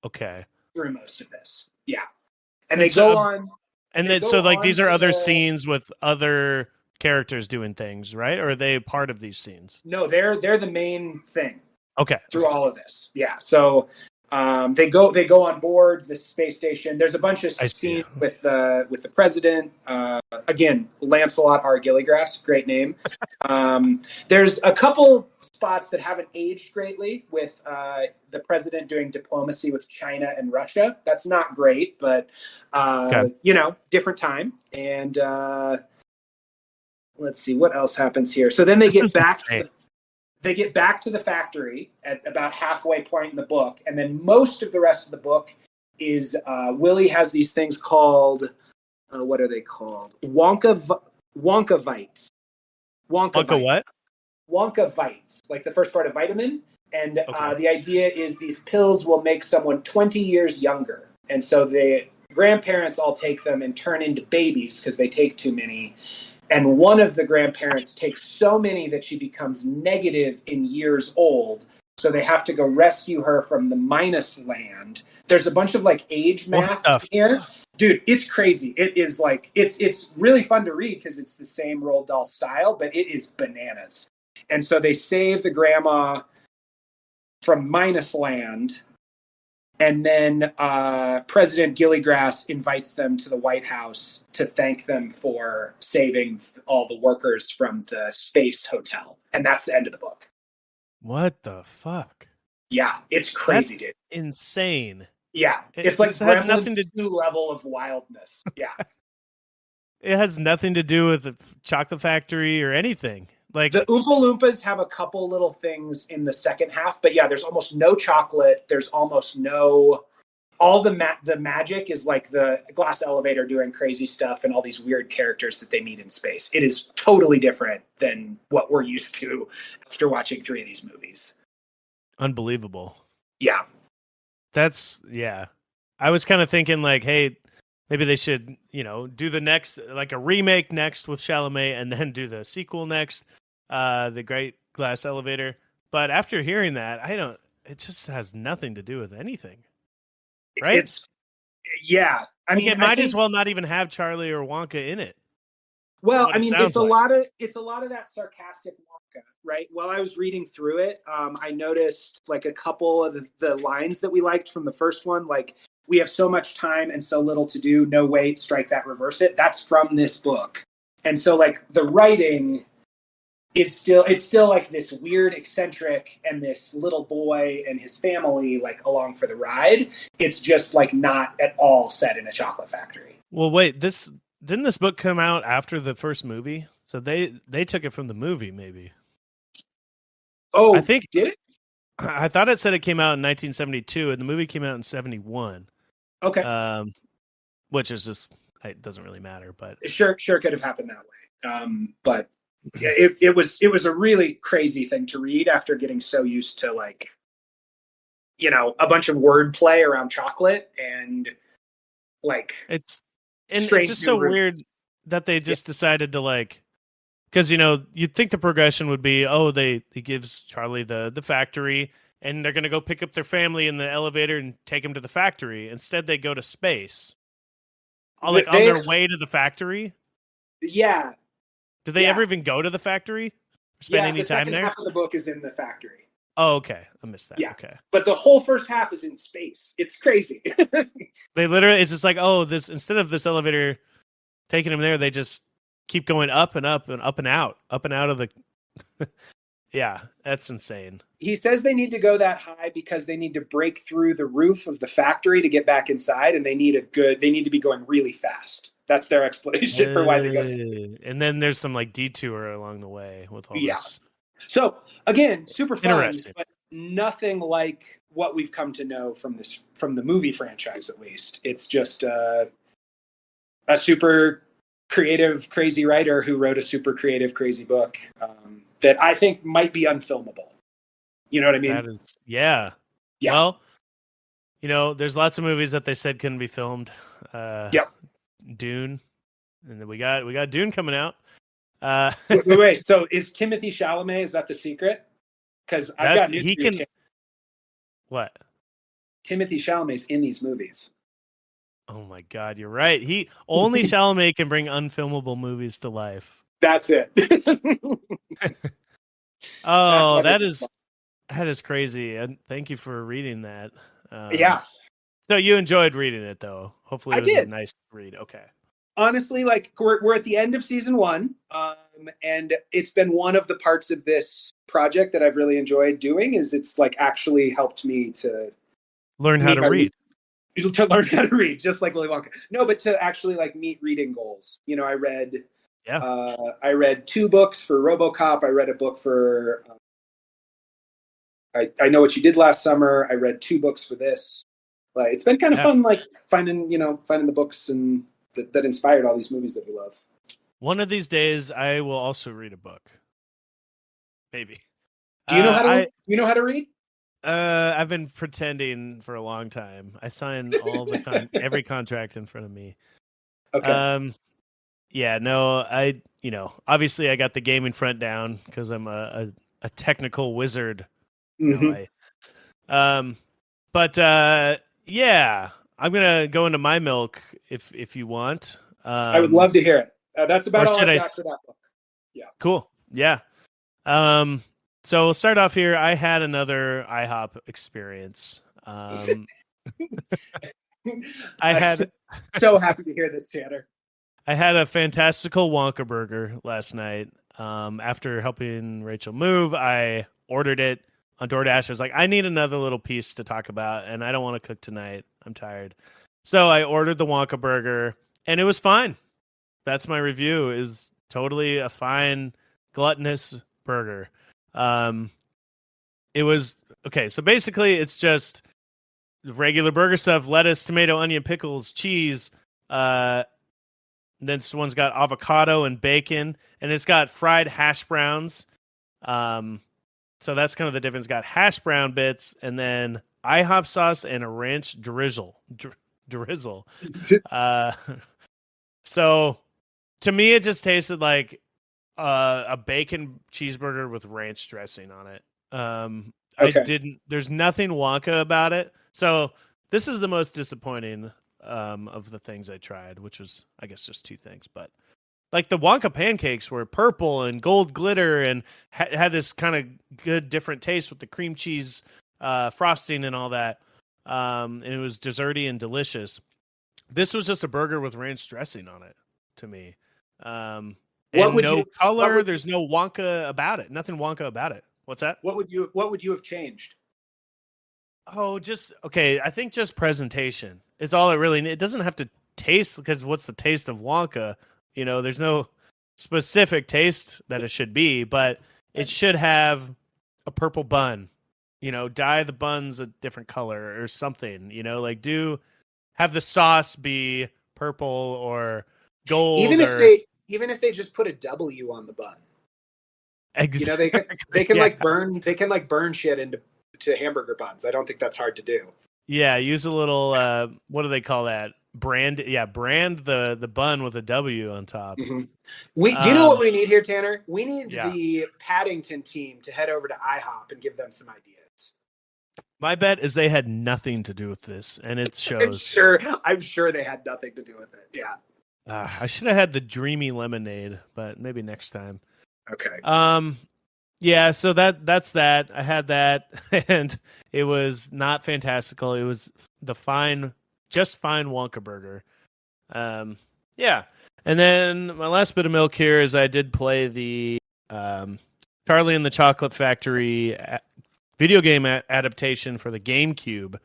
Okay. Through most of this, yeah, and they go on. And then so like these are other scenes with other characters doing things, right? Or are they part of these scenes? No, they're the main thing. Okay. Through all of this, yeah. So they go on board the space station. There's a bunch of scenes with the president. Again, Lancelot R. Gilligrass, great name. There's a couple spots that haven't aged greatly with the president doing diplomacy with China and Russia. That's not great, but different time. And let's see what else happens here. So then they get back to the factory at about halfway point in the book, and then most of the rest of the book is Willie has these things called what are they called? Wonka Vites. Wonka what? Wonka Vites, like the first part of vitamin. And the idea is these pills will make someone 20 years younger. And so the grandparents all take them and turn into babies because they take too many. And one of the grandparents takes so many that she becomes negative in years old. So they have to go rescue her from the minus land. There's a bunch of like age math here. Dude, it's crazy. It is like, it's really fun to read because it's the same Roald Dahl style, but it is bananas. And so they save the grandma from minus land. And then President Gilligrass invites them to the White House to thank them for saving all the workers from the space hotel. And that's the end of the book. What the fuck? Yeah, it's crazy, dude. Insane. Yeah, it's like Gremlins 2 level of wildness. Yeah. It has nothing to do with the chocolate factory or anything. Like the Oompa Loompas have a couple little things in the second half, but yeah, there's almost no chocolate. There's almost no. All the magic is like the glass elevator doing crazy stuff and all these weird characters that they meet in space. It is totally different than what we're used to after watching 3 of these movies. Unbelievable. Yeah. I was kind of thinking like, hey, maybe they should, do the next, like a remake next with Chalamet and then do the sequel next, The Great Glass Elevator. But after hearing that, it just has nothing to do with anything. Right? I mean, it might as well not even have Charlie or Wonka in it. Well, I mean, it's a lot of that sarcastic Wonka, right? While I was reading through it, I noticed like a couple of the lines that we liked from the first one, like we have so much time and so little to do. No, wait, strike that, reverse it. That's from this book. And so like the writing is still like this weird eccentric and this little boy and his family like along for the ride. It's just like not at all set in a chocolate factory. Well, wait, didn't this book come out after the first movie? So they took it from the movie, maybe. Oh, I think did it? I thought it said it came out in 1972, and the movie came out in 71. Okay. Which is just it doesn't really matter, but Sure could have happened that way. But it was a really crazy thing to read after getting so used to like, a bunch of wordplay around chocolate and like it's strange just new so root. weird that they just decided to like, because you'd think the progression would be, oh, they gives Charlie the factory, and they're gonna go pick up their family in the elevator and take them to the factory. Instead, they go to space. Like on their way to the factory. Yeah. Did they ever even go to the factory? Or spend any The time second there? half of the book is in the factory. Oh, okay. I missed that. Yeah. Okay. But the whole first half is in space. It's crazy. They literally, it's just like, oh, this, instead of this elevator taking them there, they just keep going up and up and up and out of the. Yeah, that's insane. He says they need to go that high because they need to break through the roof of the factory to get back inside, and they need to be going really fast. That's their explanation for why they go. And then there's some like detour along the way with all this. So again, super fun, Interesting. but nothing like what we've come to know from the movie franchise. At least it's just a super creative, crazy writer who wrote a super creative, crazy book that I think might be unfilmable. You know what I mean? That is, yeah. Well, there's lots of movies that they said couldn't be filmed. Yep. Dune, and then we got Dune coming out. Wait. So is Timothy Chalamet? Is that the secret? Because I've got news for you. What? Timothy Chalamet's in these movies. Oh my God, you're right. He only Chalamet can bring unfilmable movies to life. That's it. Oh, that is crazy. And thank you for reading that. Yeah. So you enjoyed reading it, though. Hopefully, it was a nice read. Okay. Honestly, like we're at the end of season 1, and it's been one of the parts of this project that I've really enjoyed doing. Is it's like actually helped me to learn how to read. To learn how to read, just like Willy Wonka. No, but to actually like meet reading goals. I read. Yeah. I read 2 books for RoboCop. I read a book for. I Know What You Did Last Summer. I read 2 books for this. It's been kind of fun, like finding the books and that inspired all these movies that we love. One of these days, I will also read a book. Maybe. Do you know how to read? Do you know how to read? I've been pretending for a long time. I signed all the every contract in front of me. Okay. Yeah, no, obviously I got the gaming front down because I'm a technical wizard. Mm-hmm. Yeah, I'm gonna go into my milk if you want. I would love to hear it. That's about all I got for that book. Yeah. Cool. Yeah. So we'll start off here. I had another IHOP experience. I'm so happy to hear this, Tanner. I had a fantastical Wonka burger last night. After helping Rachel move, I ordered it on DoorDash. I was like, I need another little piece to talk about, and I don't want to cook tonight. I'm tired. So I ordered the Wonka burger, and it was fine. That's my review. It was totally a fine, gluttonous burger. It was okay. So basically, it's just regular burger stuff: lettuce, tomato, onion, pickles, cheese. Then this one's got avocado and bacon, and it's got fried hash browns. So that's kind of the difference. Got hash brown bits, and then IHOP sauce and a ranch drizzle. So to me, it just tasted like a bacon cheeseburger with ranch dressing on it. Okay. There's nothing Wonka about it. So this is the most disappointing of the things I tried, which was, I guess, just 2 things. But like the Wonka pancakes were purple and gold glitter and had this kind of good different taste with the cream cheese frosting and all that. And it was desserty and delicious. This was just a burger with ranch dressing on it to me. And no color. There's no Wonka about it. Nothing Wonka about it. What's that? What would you have changed? Oh, I think just presentation is all it really. It doesn't have to taste, because what's the taste of Wonka? There's no specific taste that it should be, but it should have a purple bun. Dye the buns a different color or something. Like have the sauce be purple or gold Even if they just put a W on the bun. Exactly. They can burn shit into hamburger buns. I don't think that's hard to do. Yeah, use a little what do they call that? Brand the bun with a W on top. Mm-hmm. Do you know what we need here, Tanner? We need the Paddington team to head over to IHOP and give them some ideas. My bet is they had nothing to do with this, and it shows. I'm sure they had nothing to do with it. Yeah. I should have had the dreamy lemonade, but maybe next time. Okay. Yeah, so that's that. I had that, and it was not fantastical. It was just fine Wonka burger. Yeah. And then my last bit of milk here is I did play the Charlie and the Chocolate Factory video game adaptation for the GameCube.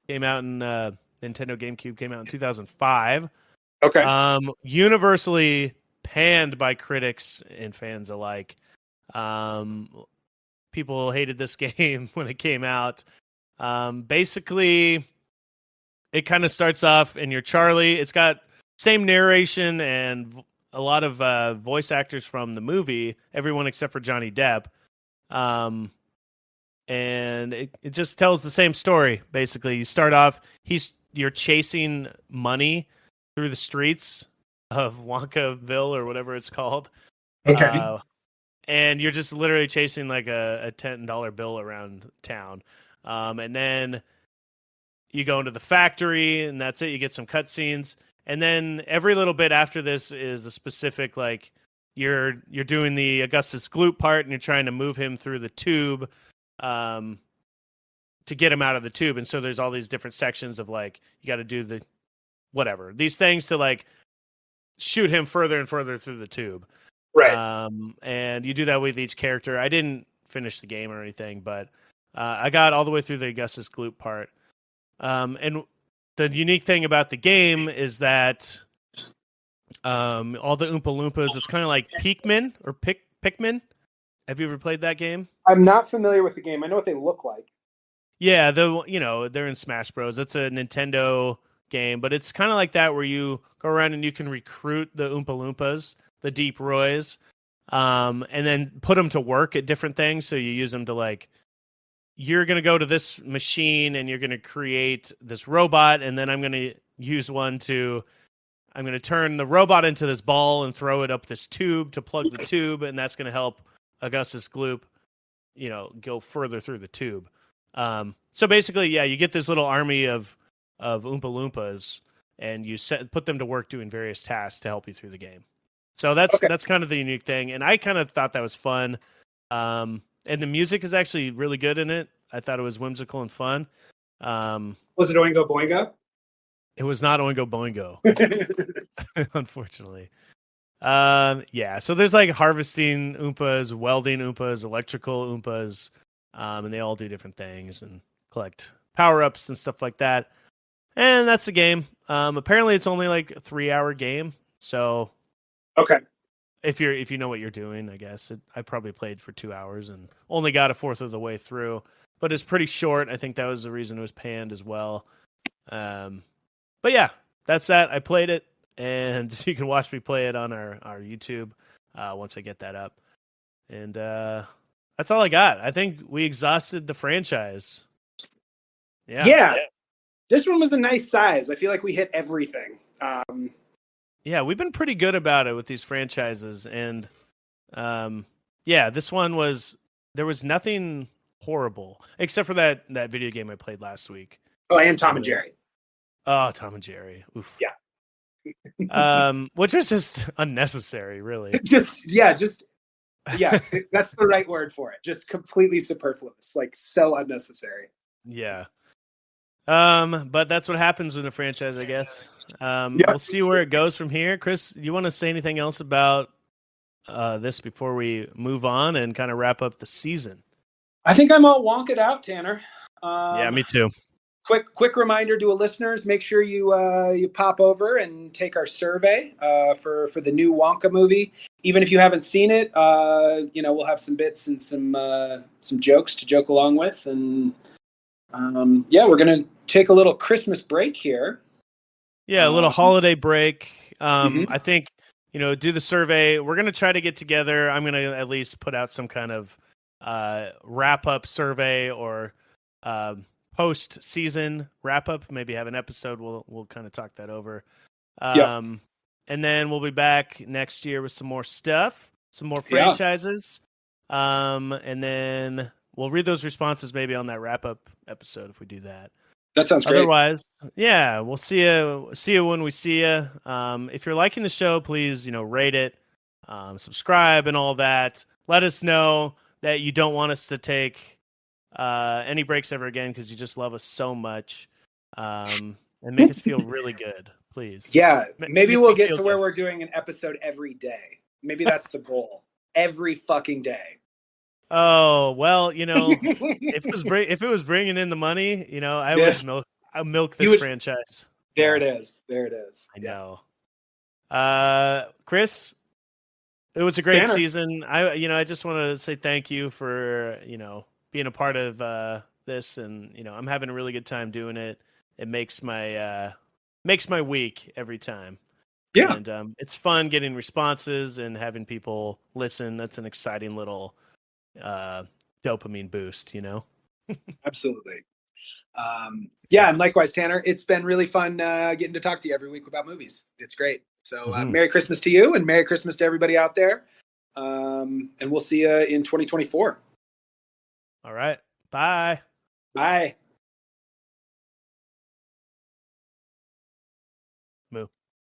Came out in Nintendo GameCube came out in 2005. Okay. Universally panned by critics and fans alike. People hated this game when it came out. Basically, it kind of starts off and you're Charlie. It's got same narration and a lot of voice actors from the movie, everyone except for Johnny Depp. And it just tells the same story. Basically, you start off, you're chasing money through the streets of Wonkaville or whatever it's called. Okay. And you're just literally chasing like a $10 bill around town. And then you go into the factory and that's it. You get some cutscenes. And then every little bit after this is a specific, like you're doing the Augustus Gloop part and you're trying to move him through the tube to get him out of the tube. And so there's all these different sections of like, you got to do these things to like shoot him further and further through the tube. Right. And you do that with each character. I didn't finish the game or anything, but I got all the way through the Augustus Gloop part. And the unique thing about the game is that all the Oompa Loompas, it's kind of like Pikmin or Pikmin. Have you ever played that game? I'm not familiar with the game. I know what they look like. Yeah, they're in Smash Bros. It's a Nintendo game, but it's kind of like that where you go around and you can recruit the Oompa Loompas, the Deep Roys, and then put them to work at different things. So you use them to like, you're going to go to this machine and you're going to create this robot, and then I'm going to use I'm going to turn the robot into this ball and throw it up this tube to plug the tube, and that's going to help Augustus Gloop, go further through the tube. So basically, yeah, you get this little army of Oompa Loompas, and you put them to work doing various tasks to help you through the game. So that's kind of the unique thing, and I kind of thought that was fun. And the music is actually really good in it. I thought it was whimsical and fun. Was it Oingo Boingo? It was not Oingo Boingo, unfortunately. Yeah, so there's like harvesting Oompas, welding Oompas, electrical Oompas, and they all do different things and collect power-ups and stuff like that. And that's the game. Apparently it's only like a 3-hour game. So okay. If you know what you're doing, I guess. I probably played for 2 hours and only got a fourth of the way through. But it's pretty short. I think that was the reason it was panned as well. But yeah, that's that. I played it, and you can watch me play it on our YouTube once I get that up. And that's all I got. I think we exhausted the franchise. Yeah. This one was a nice size. I feel like we hit everything. Yeah, we've been pretty good about it with these franchises. And this one there was nothing horrible, except for that video game I played last week. Oh, and Tom and Jerry. Oh, Tom and Jerry. Oof. Yeah. Which was just unnecessary, really. That's the right word for it. Just completely superfluous, like so unnecessary. Yeah. But that's what happens in a franchise, I guess. We'll see where it goes from here. Chris, you want to say anything else about this before we move on and kind of wrap up the season? I think I'm all wonked out, Tanner. Yeah, me too. Quick reminder to listeners: make sure you pop over and take our survey for the new Wonka movie. even if you haven't seen it, we'll have some bits and some jokes to joke along with. And we're going to take a little Christmas break here. Yeah, a little holiday break. Mm-hmm. I think, do the survey. We're going to try to get together. I'm going to at least put out some kind of wrap-up survey or post-season wrap-up. Maybe have an episode. We'll kind of talk that over. And then we'll be back next year with some more stuff, some more franchises. And then we'll read those responses maybe on that wrap-up episode if we do that. That sounds great. Otherwise, yeah, we'll see you when we see you. If you're liking the show, please, rate it, subscribe, and all that. Let us know that you don't want us to take any breaks ever again because you just love us so much, and make us feel really good, please. Yeah, maybe we'll get to where we're doing an episode every day. Maybe that's the goal. Every fucking day. Oh, well, if it was bringing in the money, I would milk this franchise. There it is. I know. Chris, it was a great season. I just want to say thank you for, being a part of this, and I'm having a really good time doing it. It makes my week every time. Yeah. And it's fun getting responses and having people listen. That's an exciting little dopamine boost, Absolutely. And likewise, Tanner, it's been really fun getting to talk to you every week about movies. It's great. So Merry Christmas to you, and Merry Christmas to everybody out there. And we'll see you in 2024. All right. Bye. Bye.